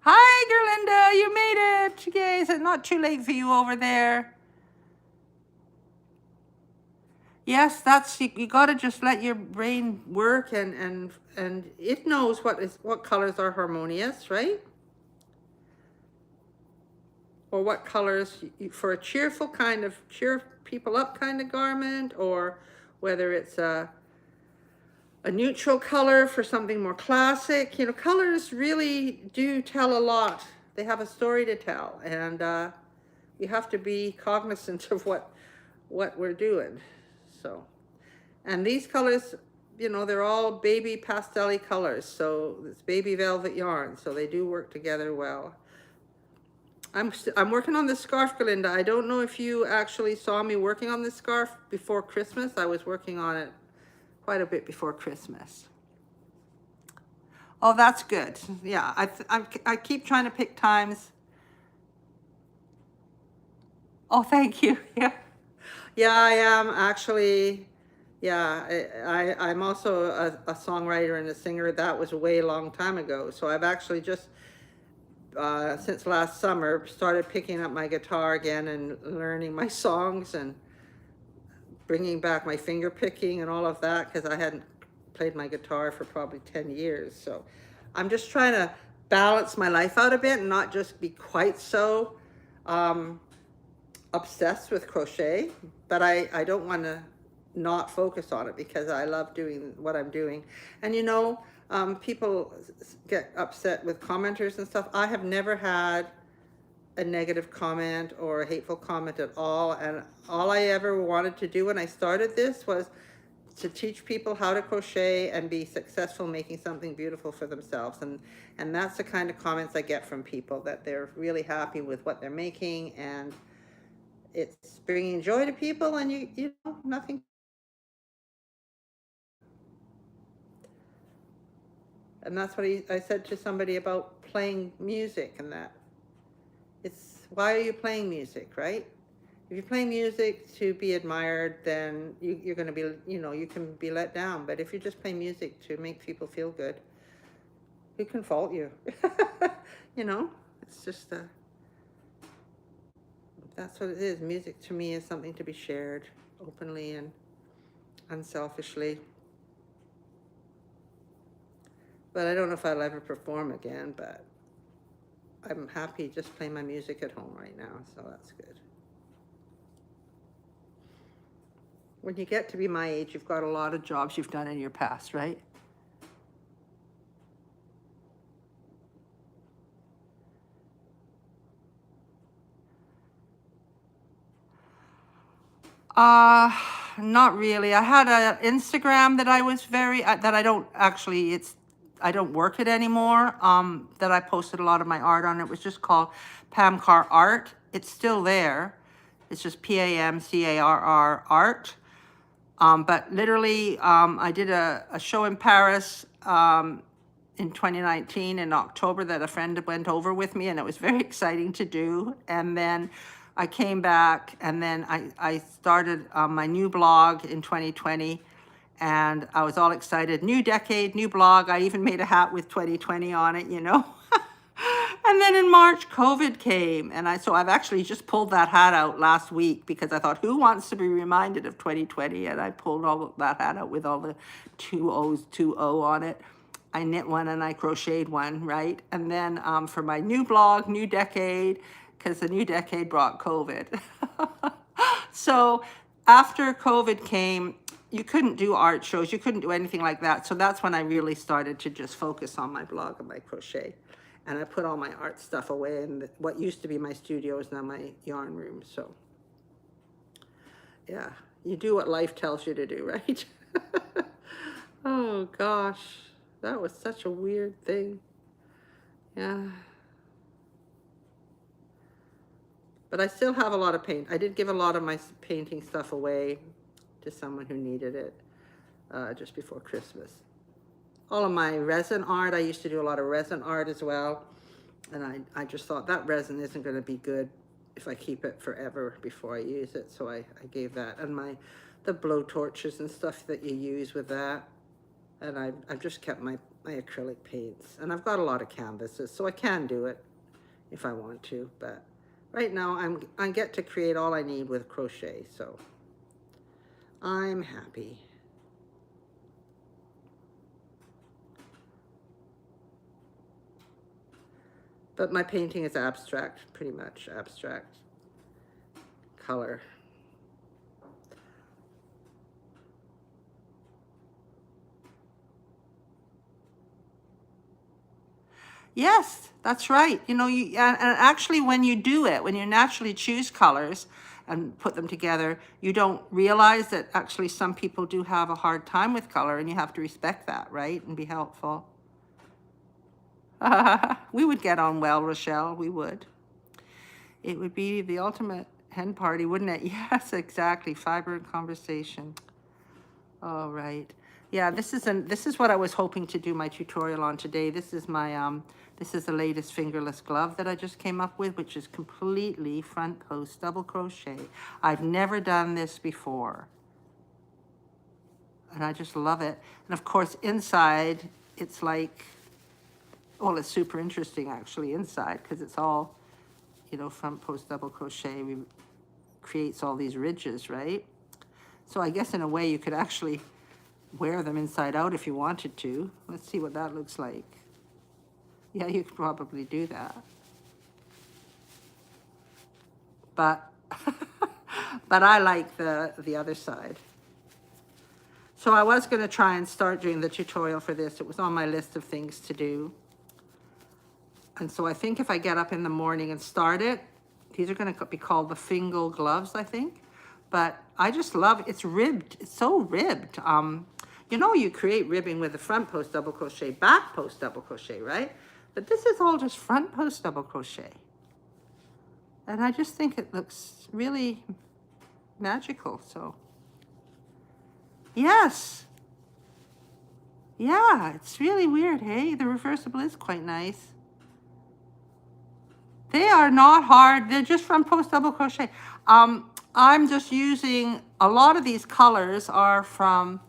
Hi, Gerlinda, you made it. Yay, is it not too late for you over there? Yes, that's, you got to just let your brain work and it knows what colors are harmonious, right? Or what colors for a cheerful kind of, cheer people up kind of garment, or whether it's a neutral color for something more classic. You know, colors really do tell a lot. They have a story to tell, and you have to be cognizant of what we're doing. So, and these colors, you know, they're all baby pastel-y colors. So it's baby velvet yarn, so they do work together well. I'm working on this scarf, Galinda. I don't know if you actually saw me working on this scarf before Christmas. I was working on it quite a bit before Christmas. Oh, that's good. Yeah, I keep trying to pick times. Oh, thank you. Yeah. Yeah, I am actually. Yeah, I'm also a songwriter and a singer. That was a way long time ago. So I've actually just, since last summer, started picking up my guitar again and learning my songs and bringing back my finger picking and all of that, because I hadn't played my guitar for probably 10 years. So I'm just trying to balance my life out a bit and not just be quite so obsessed with crochet, but I don't want to not focus on it because I love doing what I'm doing. And you know, people get upset with commenters and stuff. I have never had a negative comment or a hateful comment at all. And all I ever wanted to do when I started this was to teach people how to crochet and be successful making something beautiful for themselves. And that's the kind of comments I get from people, that they're really happy with what they're making and it's bringing joy to people, and you know, nothing. And that's what I said to somebody about playing music, and that it's, why are you playing music, right? If you play music to be admired, then you're going to be, you know, you can be let down. But if you just play music to make people feel good, who can fault you? You know, it's just that's what it is. Music to me is something to be shared openly and unselfishly. But I don't know if I'll ever perform again, but I'm happy just playing my music at home right now, so that's good. When you get to be my age, you've got a lot of jobs you've done in your past, right? Uh, Not really. I had an Instagram that I was that I don't actually, I don't work it anymore, that I posted a lot of my art on. It was just called Pam Carr Art. It's still there. It's just PAMCARR art. But literally, I did a show in Paris, in 2019 in October that a friend went over with me, and it was very exciting to do. And then I came back, and then I started my new blog in 2020, and I was all excited. New decade, new blog. I even made a hat with 2020 on it, you know. And then in March, COVID came, and so I've actually just pulled that hat out last week because I thought, who wants to be reminded of 2020? And I pulled all that hat out with all the two O's, 2O on it. I knit one and I crocheted one, right? And then for my new blog, New Decade, because the new decade brought COVID. So after COVID came, you couldn't do art shows, you couldn't do anything like that. So that's when I really started to just focus on my blog and my crochet. And I put all my art stuff away in what used to be my studio is now my yarn room. So yeah, you do what life tells you to do, right? Oh gosh, that was such a weird thing. Yeah. But I still have a lot of paint. I did give a lot of my painting stuff away to someone who needed it just before Christmas. All of my resin art, I used to do a lot of resin art as well. And I just thought that resin isn't going to be good if I keep it forever before I use it. So I gave that. And the blow torches and stuff that you use with that. And I've just kept my acrylic paints. And I've got a lot of canvases, so I can do it if I want to. But right now I get to create all I need with crochet, so I'm happy. But my painting is abstract, pretty much abstract color. Yes, that's right. You know, and actually when you do it, when you naturally choose colors and put them together, you don't realize that actually some people do have a hard time with color, and you have to respect that, right? And be helpful. We would get on well, Rochelle, we would. It would be the ultimate hen party, wouldn't it? Yes, exactly. Fiber and conversation. All right. Yeah, this is what I was hoping to do my tutorial on today. This is my this is the latest fingerless glove that I just came up with, which is completely front post double crochet. I've never done this before, and I just love it. And of course, inside it's like, well, it's super interesting actually inside, because it's all, you know, front post double crochet creates all these ridges, right? So I guess in a way you could actually wear them inside out if you wanted to. Let's see what that looks like. Yeah, you could probably do that. But but I like the other side. So I was going to try and start doing the tutorial for this. It was on my list of things to do. And so I think if I get up in the morning and start it, these are going to be called the Fingal gloves, I think. But I just love it. It's ribbed. It's so ribbed. You know, you create ribbing with the front post double crochet, back post double crochet, right? But this is all just front post double crochet. And I just think it looks really magical. So yes. Yeah, it's really weird, hey? The reversible is quite nice. They are not hard. They're just front post double crochet. I'm just using, a lot of these colors are from,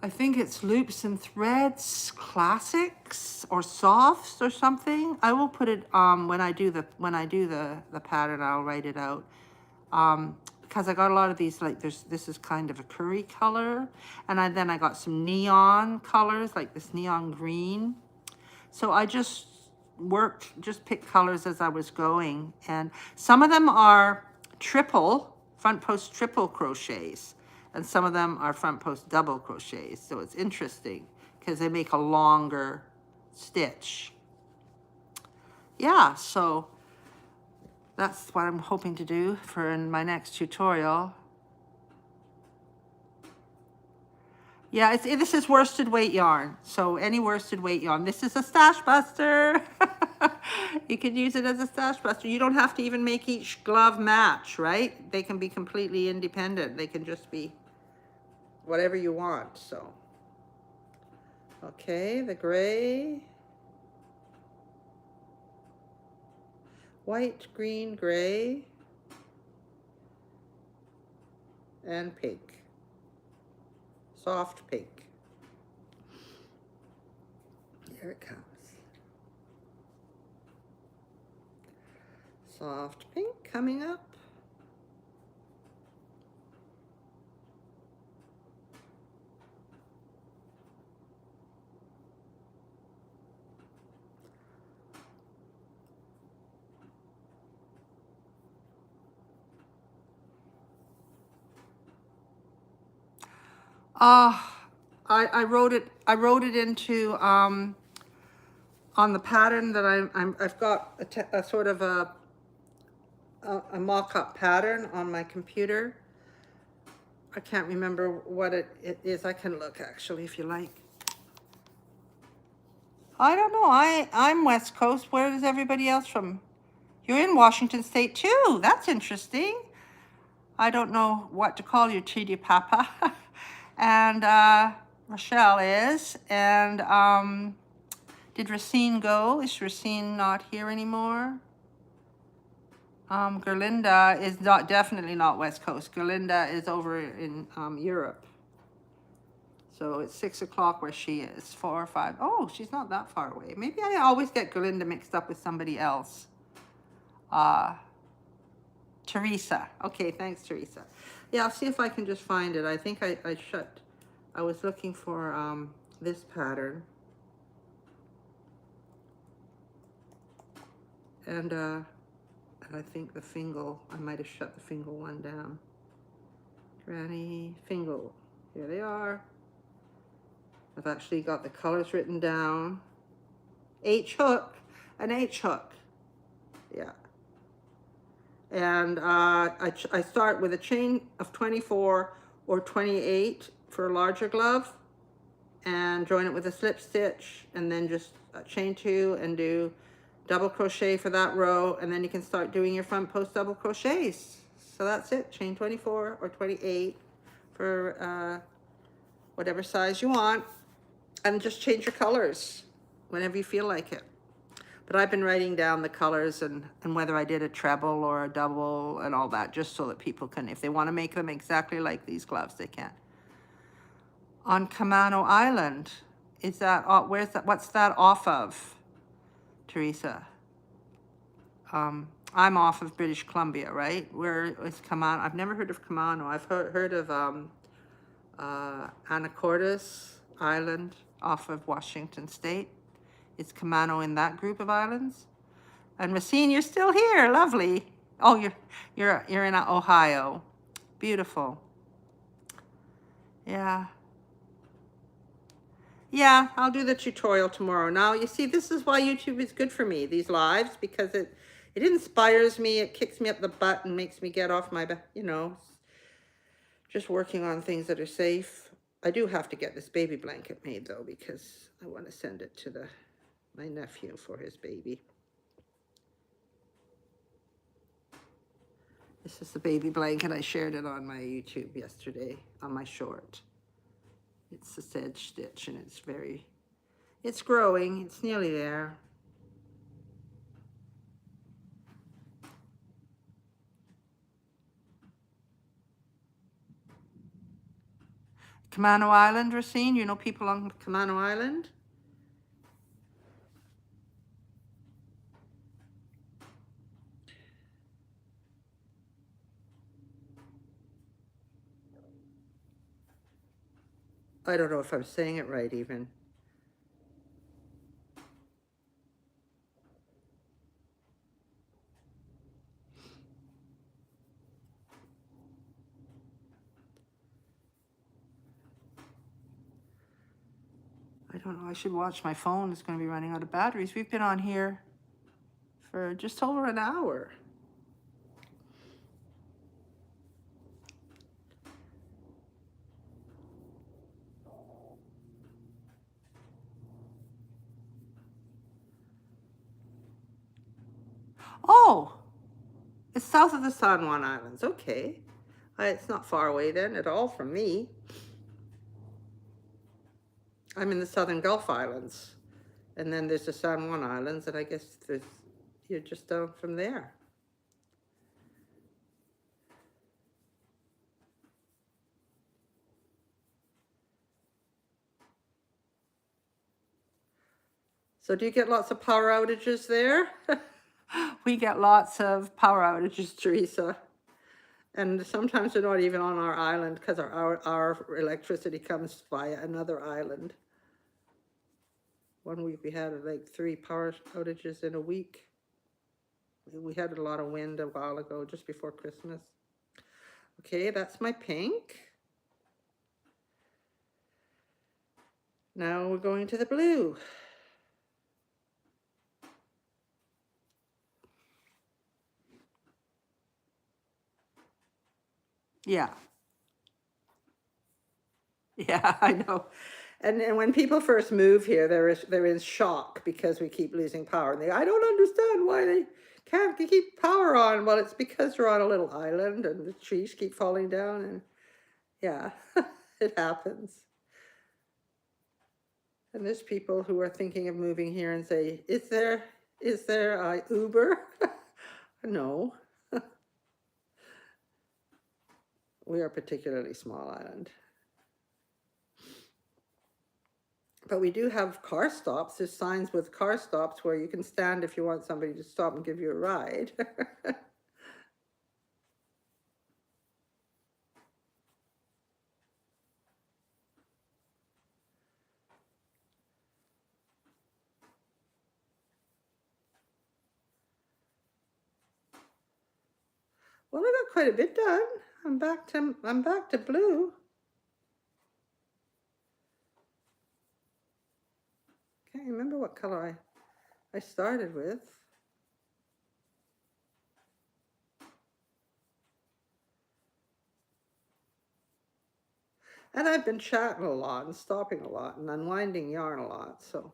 I think it's Loops and Threads Classics or Softs or something. I will put it when I do the pattern, I'll write it out. Because I got a lot of these, like this is kind of a curry color, and then I got some neon colors, like this neon green. So I just picked colors as I was going, and some of them are front post triple crochets, and some of them are front post double crochets. So it's interesting because they make a longer stitch. Yeah, so that's what I'm hoping to do for in my next tutorial. Yeah, this is worsted weight yarn. So any worsted weight yarn. This is a stash buster. You can use it as a stash buster. You don't have to even make each glove match, right? They can be completely independent. They can just be whatever you want. So, okay, the gray, white, green, gray, and pink. Soft pink. Here it comes. Soft pink coming up. I wrote it into on the pattern that I've got a sort of a mock-up pattern on my computer. I can't remember what it is. I can look actually if you like. I don't know. I'm West Coast. Where is everybody else from? You're in Washington State too. That's interesting. I don't know what to call you, Chidi Papa. And Rochelle is. And did Racine go? Is Racine not here anymore? Gerlinda is definitely not West Coast. Gerlinda is over in Europe. So it's 6 o'clock where she is, 4 or 5. Oh, she's not that far away. Maybe I always get Gerlinda mixed up with somebody else. Teresa. Okay, thanks, Teresa. Yeah, I'll see if I can just find it. I think I was looking for this pattern. And I think the Fingal, I might have shut the Fingal one down. Granny Fingal, here they are. I've actually got the colors written down. H hook, an H hook, yeah. And I start with a chain of 24 or 28 for a larger glove, and join it with a slip stitch, and then just chain 2 and do double crochet for that row, and then you can start doing your front post double crochets. So that's it, chain 24 or 28 for whatever size you want, and just change your colors whenever you feel like it. But I've been writing down the colors and whether I did a treble or a double and all that, just so that people can, if they want to make them exactly like these gloves, they can. On Camano Island, is that, where's that, what's that off of, Teresa? I'm off of British Columbia, right? Where is Camano? I've never heard of Camano. I've heard of Anacortes Island off of Washington State. Is Camano in that group of islands? And Racine, you're still here. Lovely. Oh, you're in Ohio. Beautiful. Yeah. Yeah, I'll do the tutorial tomorrow. Now, you see, this is why YouTube is good for me, these lives, because it inspires me, it kicks me up the butt and makes me get off my, just working on things that are safe. I do have to get this baby blanket made, though, because I want to send it to my nephew for his baby. This is the baby blanket. I shared it on my YouTube yesterday, on my short. It's a sedge stitch, and it's growing. It's nearly there. Camano Island, Racine, you know people on Camano Island? I don't know if I'm saying it right even. I don't know, I should watch my phone. It's going to be running out of batteries. We've been on here for just over an hour. Oh, it's south of the San Juan Islands. Okay. It's not far away then at all from me. I'm in the Southern Gulf Islands. And then there's the San Juan Islands, and I guess you're just down from there. So do you get lots of power outages there? We get lots of power outages, Teresa. And sometimes they're not even on our island because our electricity comes via another island. One week we had like 3 power outages in a week. We had a lot of wind a while ago, just before Christmas. Okay, that's my pink. Now we're going to the blue. Yeah. Yeah, I know. And when people first move here, they're in shock because we keep losing power. And I don't understand why they can't keep power on. Well, it's because we're on a little island and the trees keep falling down, and yeah, it happens. And there's people who are thinking of moving here and say, is there Uber? No. We are a particularly small island. But we do have car stops. There's signs with car stops where you can stand if you want somebody to stop and give you a ride. Well, I got quite a bit done. I'm back to blue. Can't remember what color I started with. And I've been chatting a lot and stopping a lot and unwinding yarn a lot, so.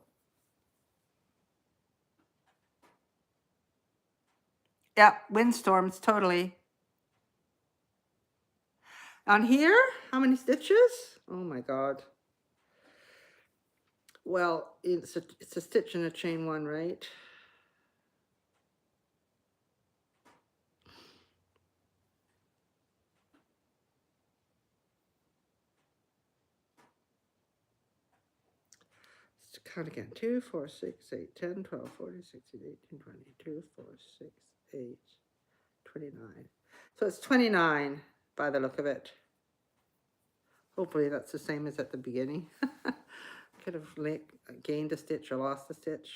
Yeah, windstorms, totally. On here, how many stitches? Oh my God. Well, it's a stitch and a chain 1, right? Let's count again. 2, 4, 6, 8, 10, 12, 14, 16, 18, 20, 2, 4, 6, 8, 29. So it's 29 by the look of it. Hopefully that's the same as at the beginning. Could have gained a stitch or lost a stitch.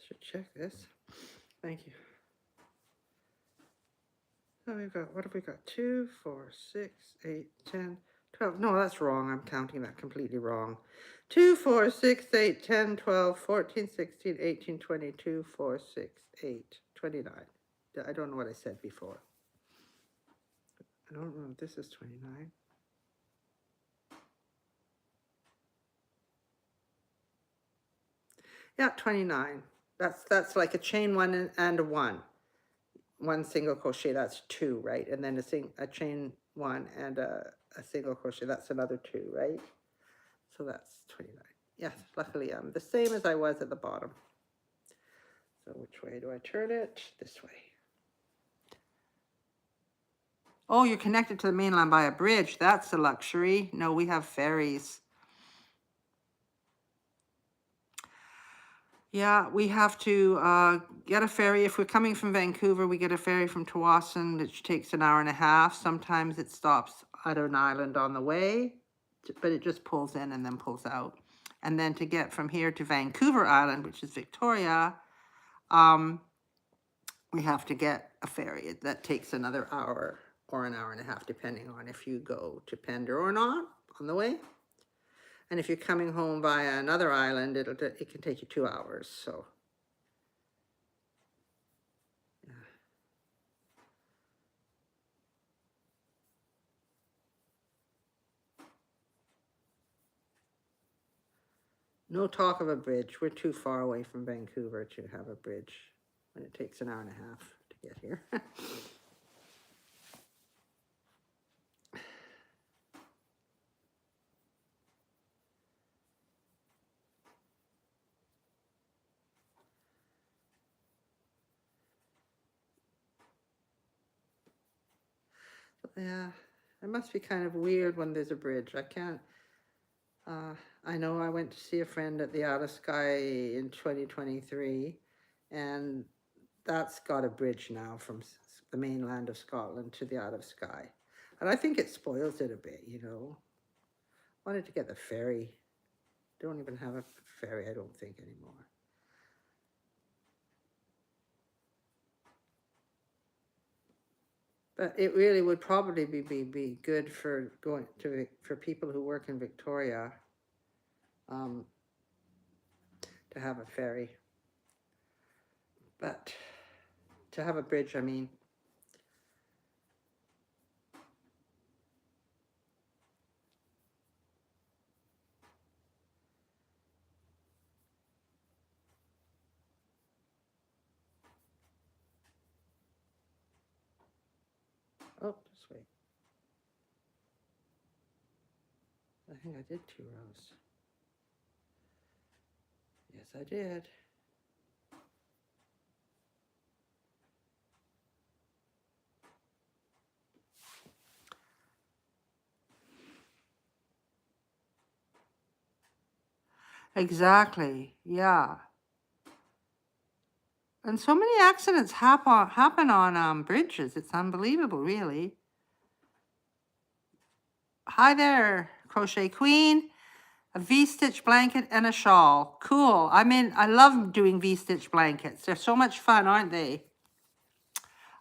Should check this. Thank you. So we've got, what have we got? 2, 4, 6, 8, 10, 12. No, that's wrong. I'm counting that completely wrong. 2, 4, 6, 8, 10, 12, 14, 16, 18, 22, 4, 6, 8, 29. I don't know what I said before. I don't know if this is 29. Yeah, 29. That's like a chain 1 and a 1. 1 single crochet, that's 2, right? And then a chain 1 and a single crochet, that's another 2, right? So that's 29. Yes, luckily I'm the same as I was at the bottom. So which way do I turn it? This way. Oh, you're connected to the mainland by a bridge. That's a luxury. No, we have ferries. Yeah, we have to get a ferry. If we're coming from Vancouver, we get a ferry from Tawasin, which takes an hour and a half. Sometimes it stops at an island on the way, but it just pulls in and then pulls out. And then to get from here to Vancouver Island, which is Victoria, we have to get a ferry. That takes another hour or an hour and a half, depending on if you go to Pender or not on the way. And if you're coming home via another island, it can take you 2 hours, so. Yeah. No talk of a bridge. We're too far away from Vancouver to have a bridge when it takes an hour and a half to get here. Yeah, it must be kind of weird when there's a bridge. I can't. I know I went to see a friend at the Out of Sky in 2023, and that's got a bridge now from the mainland of Scotland to the Out of Sky. And I think it spoils it a bit, you know. Wanted to get the ferry. Don't even have a ferry, I don't think, anymore. But it really would probably be good for going to for people who work in Victoria um, to have a ferry. But to have a bridge, I mean. Oh, just wait. I think I did 2 rows. Yes, I did. Exactly. Yeah. And so many accidents happen on bridges. It's unbelievable, really. Hi there, Crochet Queen. A V-stitch blanket and a shawl. Cool. I love doing V-stitch blankets. They're so much fun, aren't they?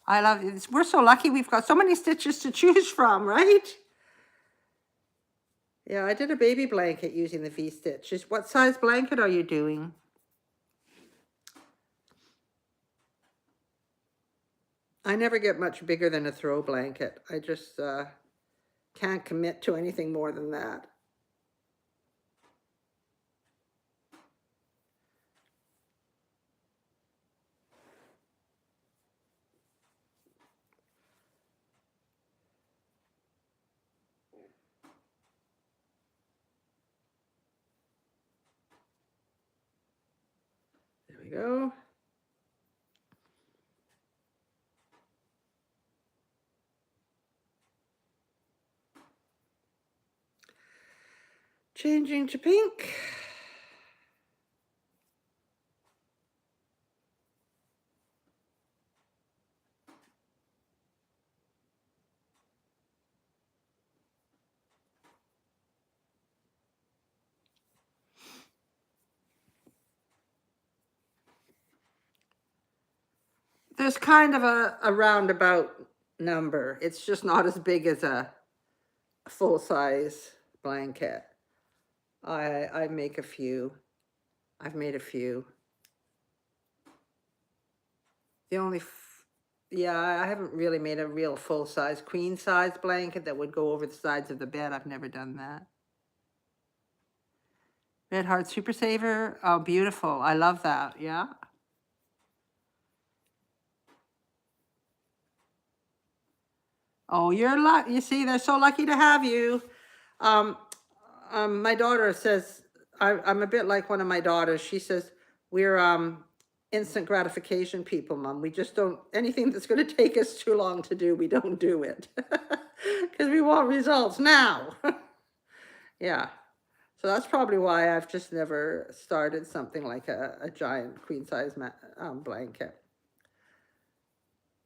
I love it. We're so lucky we've got so many stitches to choose from, right? Yeah, I did a baby blanket using the V-stitch. What size blanket are you doing? I never get much bigger than a throw blanket. I just can't commit to anything more than that. There we go. Changing to pink. There's kind of a roundabout number. It's just not as big as a full-size blanket. I make a few. I've made a few. The only, yeah, I haven't really made a real full-size queen-size blanket that would go over the sides of the bed. I've never done that. Red Heart Super Saver. Oh, beautiful. I love that. Yeah. Oh, you're lucky. You see, they're so lucky to have you. Um, my daughter says, I'm a bit like one of my daughters. She says, we're instant gratification people, Mom. We just don't, anything that's going to take us too long to do, we don't do it. Because we want results now. Yeah. So that's probably why I've just never started something like a giant queen size blanket.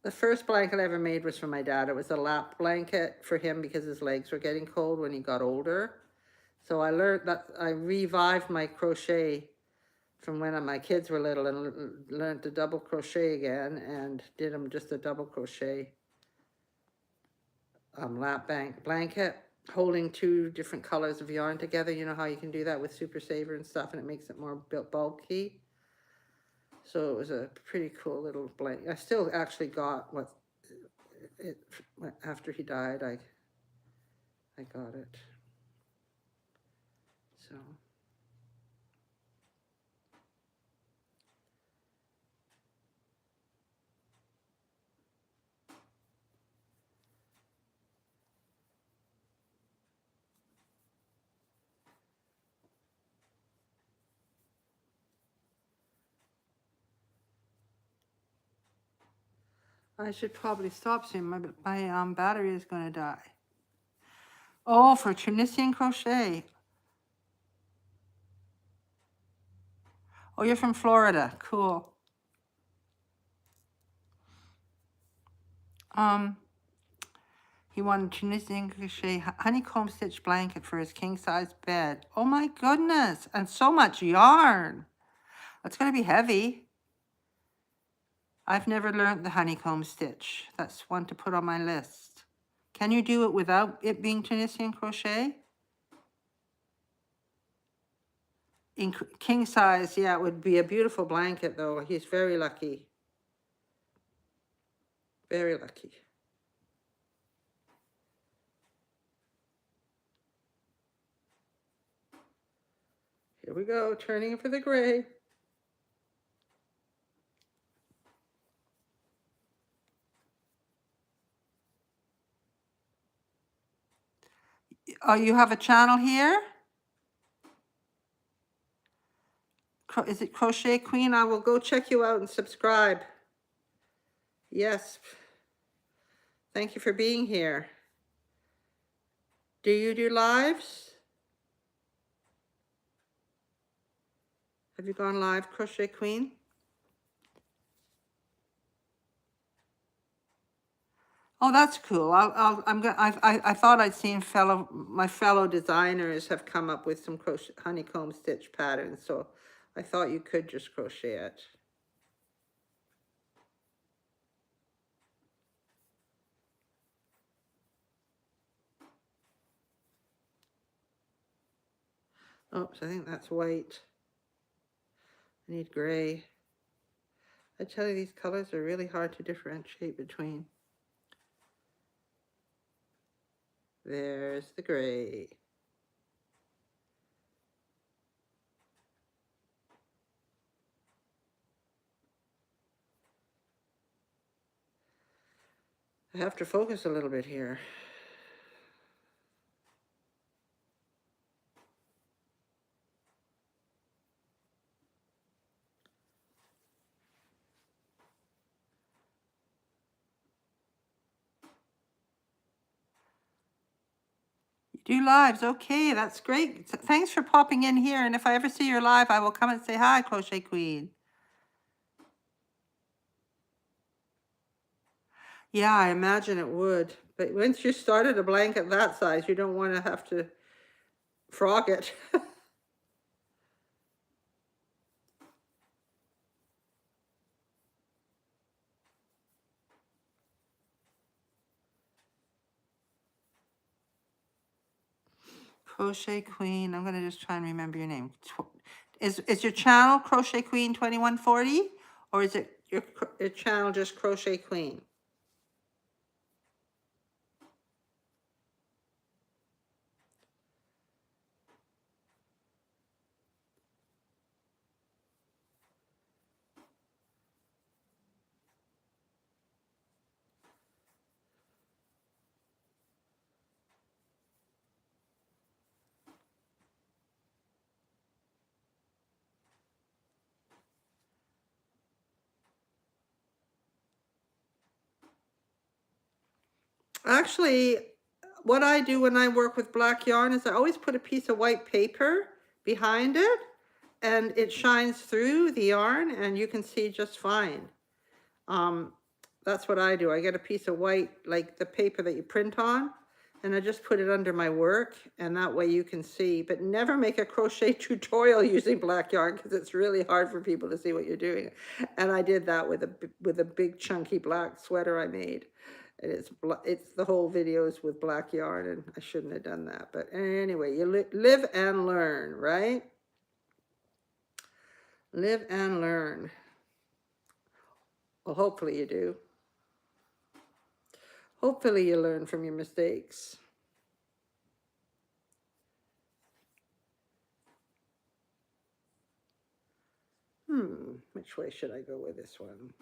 The first blanket I ever made was for my dad. It was a lap blanket for him because his legs were getting cold when he got older. So I learned that, I revived my crochet from when my kids were little and learned to double crochet again and did them just a double crochet lap blanket holding 2 different colors of yarn together. You know how you can do that with Super Saver and stuff, and it makes it more bulky. So it was a pretty cool little blanket. I still actually got what it after he died. I got it. So I should probably stop soon. My battery is going to die. Oh, for Tunisian crochet. Oh, you're from Florida. Cool. He wanted Tunisian crochet honeycomb stitch blanket for his king size bed. Oh my goodness. And so much yarn. That's going to be heavy. I've never learned the honeycomb stitch. That's one to put on my list. Can you do it without it being Tunisian crochet? In king size, yeah, it would be a beautiful blanket though. He's very lucky. Very lucky. Here we go, turning for the gray. Oh, you have a channel here? Is it Crochet Queen? I will go check you out and subscribe. Yes. Thank you for being here. Do you do lives? Have you gone live, Crochet Queen? Oh, that's cool. I thought I'd seen my fellow designers have come up with some crochet honeycomb stitch patterns, so I thought you could just crochet it. Oops, I think that's white. I need gray. I tell you, these colors are really hard to differentiate between. There's the gray. I have to focus a little bit here. You do lives, okay, that's great. Thanks for popping in here, and if I ever see your live, I will come and say hi, Crochet Queen. Yeah, I imagine it would. But once you started a blanket that size, you don't want to have to frog it. Crochet Queen, I'm going to just try and remember your name. Is your channel Crochet Queen 2140? Or is it your channel just Crochet Queen? Actually, what I do when I work with black yarn is I always put a piece of white paper behind it, and it shines through the yarn and you can see just fine. That's what I do. I get a piece of white, like the paper that you print on, and I just put it under my work, and that way you can see. But never make a crochet tutorial using black yarn, because it's really hard for people to see what you're doing. And I did that with a big chunky black sweater I made. And it's the whole videos with black yarn, and I shouldn't have done that. But anyway, you live and learn, right? Live and learn. Well, hopefully you do. Hopefully you learn from your mistakes. Which way should I go with this one?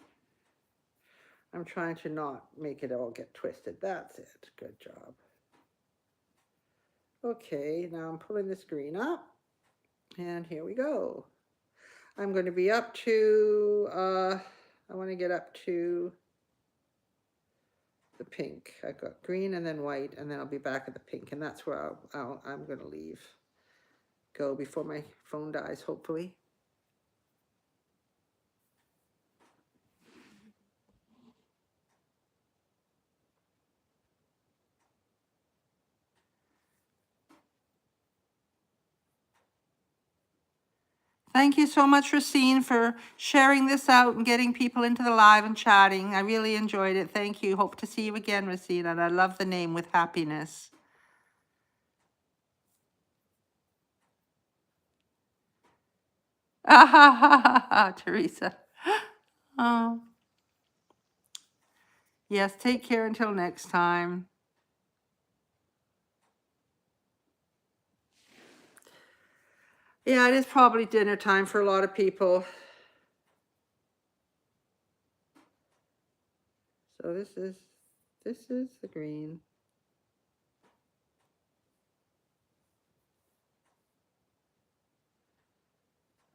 I'm trying to not make it all get twisted. That's it. Good job. Okay, now I'm pulling this green up, and here we go. I'm going to be up to, I want to get up to the pink. I've got green and then white, and then I'll be back at the pink, and that's where I'm going to go before my phone dies, hopefully. Thank you so much, Racine, for sharing this out and getting people into the live and chatting. I really enjoyed it. Thank you. Hope to see you again, Racine, and I love the name With Happiness. Ah ha ha ha ha, Teresa. Oh. Yes, take care until next time. Yeah, it is probably dinner time for a lot of people. So this is the green.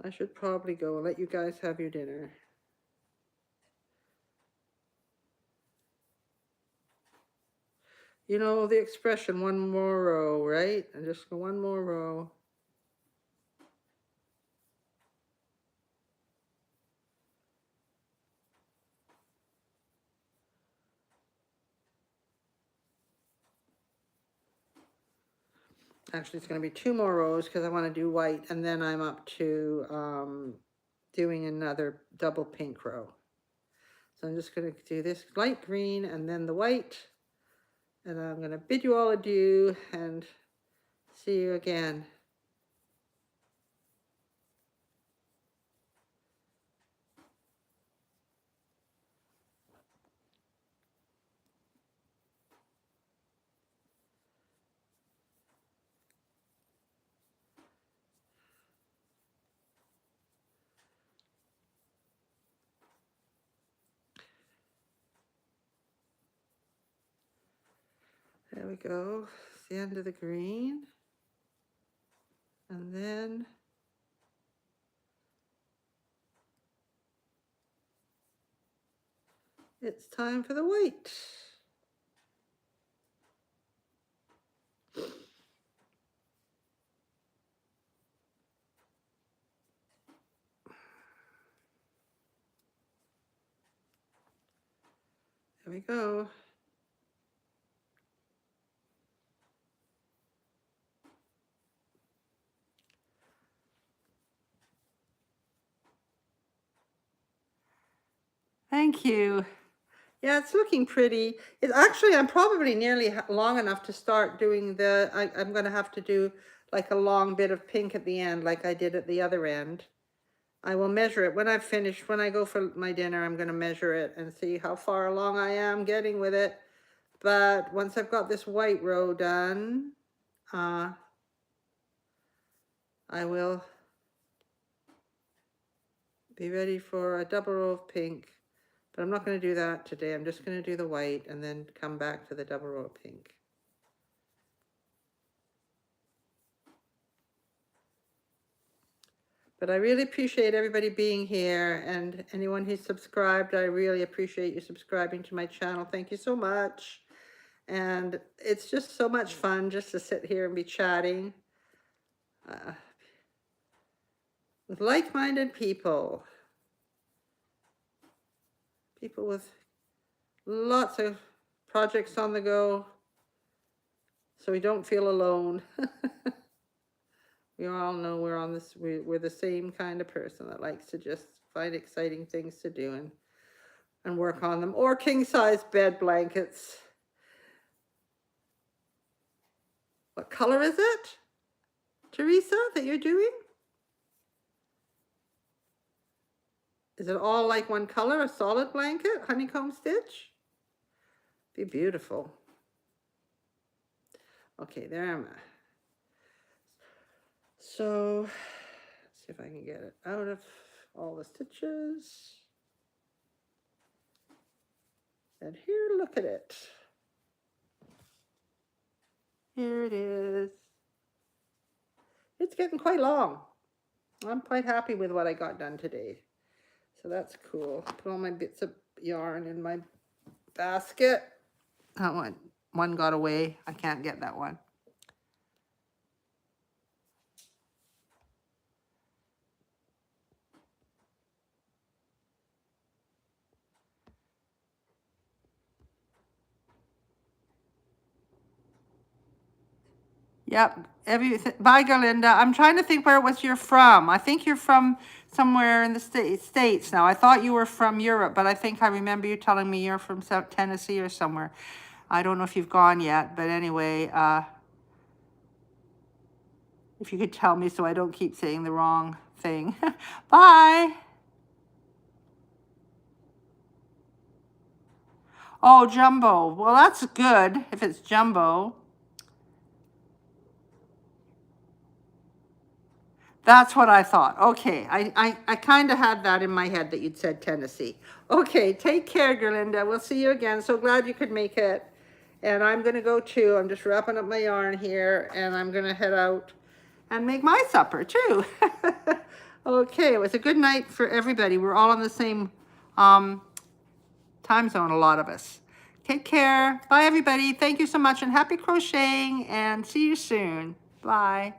I should probably go and let you guys have your dinner. You know the expression, one more row, right? And just go one more row. Actually, it's going to be 2 more rows because I want to do white, and then I'm up to doing another double pink row. So I'm just going to do this light green and then the white, and I'm going to bid you all adieu and see you again. There we go. It's the end of the green. And then it's time for the white. There we go. Thank you. Yeah, it's looking pretty. It's actually, I'm probably nearly long enough to start doing I'm going to have to do like a long bit of pink at the end, like I did at the other end. I will measure it when I've finished. When I go for my dinner, I'm going to measure it and see how far along I am getting with it. But once I've got this white row done, I will be ready for a double row of pink. But I'm not going to do that today. I'm just going to do the white and then come back to the double row of pink. But I really appreciate everybody being here, and anyone who's subscribed, I really appreciate you subscribing to my channel. Thank you so much. And it's just so much fun just to sit here and be chatting with like-minded people. People with lots of projects on the go, so we don't feel alone. We all know we're on this, we're the same kind of person that likes to just find exciting things to do and work on them. Or king-size bed blankets. What color is it, Teresa, that you're doing? Is it all like one color, a solid blanket, honeycomb stitch? Be beautiful. Okay, there am I. So, let's see if I can get it out of all the stitches. And here, look at it. Here it is. It's getting quite long. I'm quite happy with what I got done today. So that's cool. Put all my bits of yarn in my basket. That one got away. I can't get that one. Yep. Bye, Galinda. I'm trying to think where was you're from. I think you're from somewhere in the States now. I thought you were from Europe, but I think I remember you telling me you're from South Tennessee or somewhere. I don't know if you've gone yet, but anyway, if you could tell me so I don't keep saying the wrong thing. Bye. Oh, jumbo. Well, that's good if it's jumbo. That's what I thought. Okay, I kind of had that in my head that you'd said Tennessee. Okay, take care, Gerlinda. We'll see you again. So glad you could make it. And I'm going to go too. I'm just wrapping up my yarn here, and I'm going to head out and make my supper too. Okay, it was a good night for everybody. We're all in the same time zone, a lot of us. Take care. Bye, everybody. Thank you so much, and happy crocheting, and see you soon. Bye.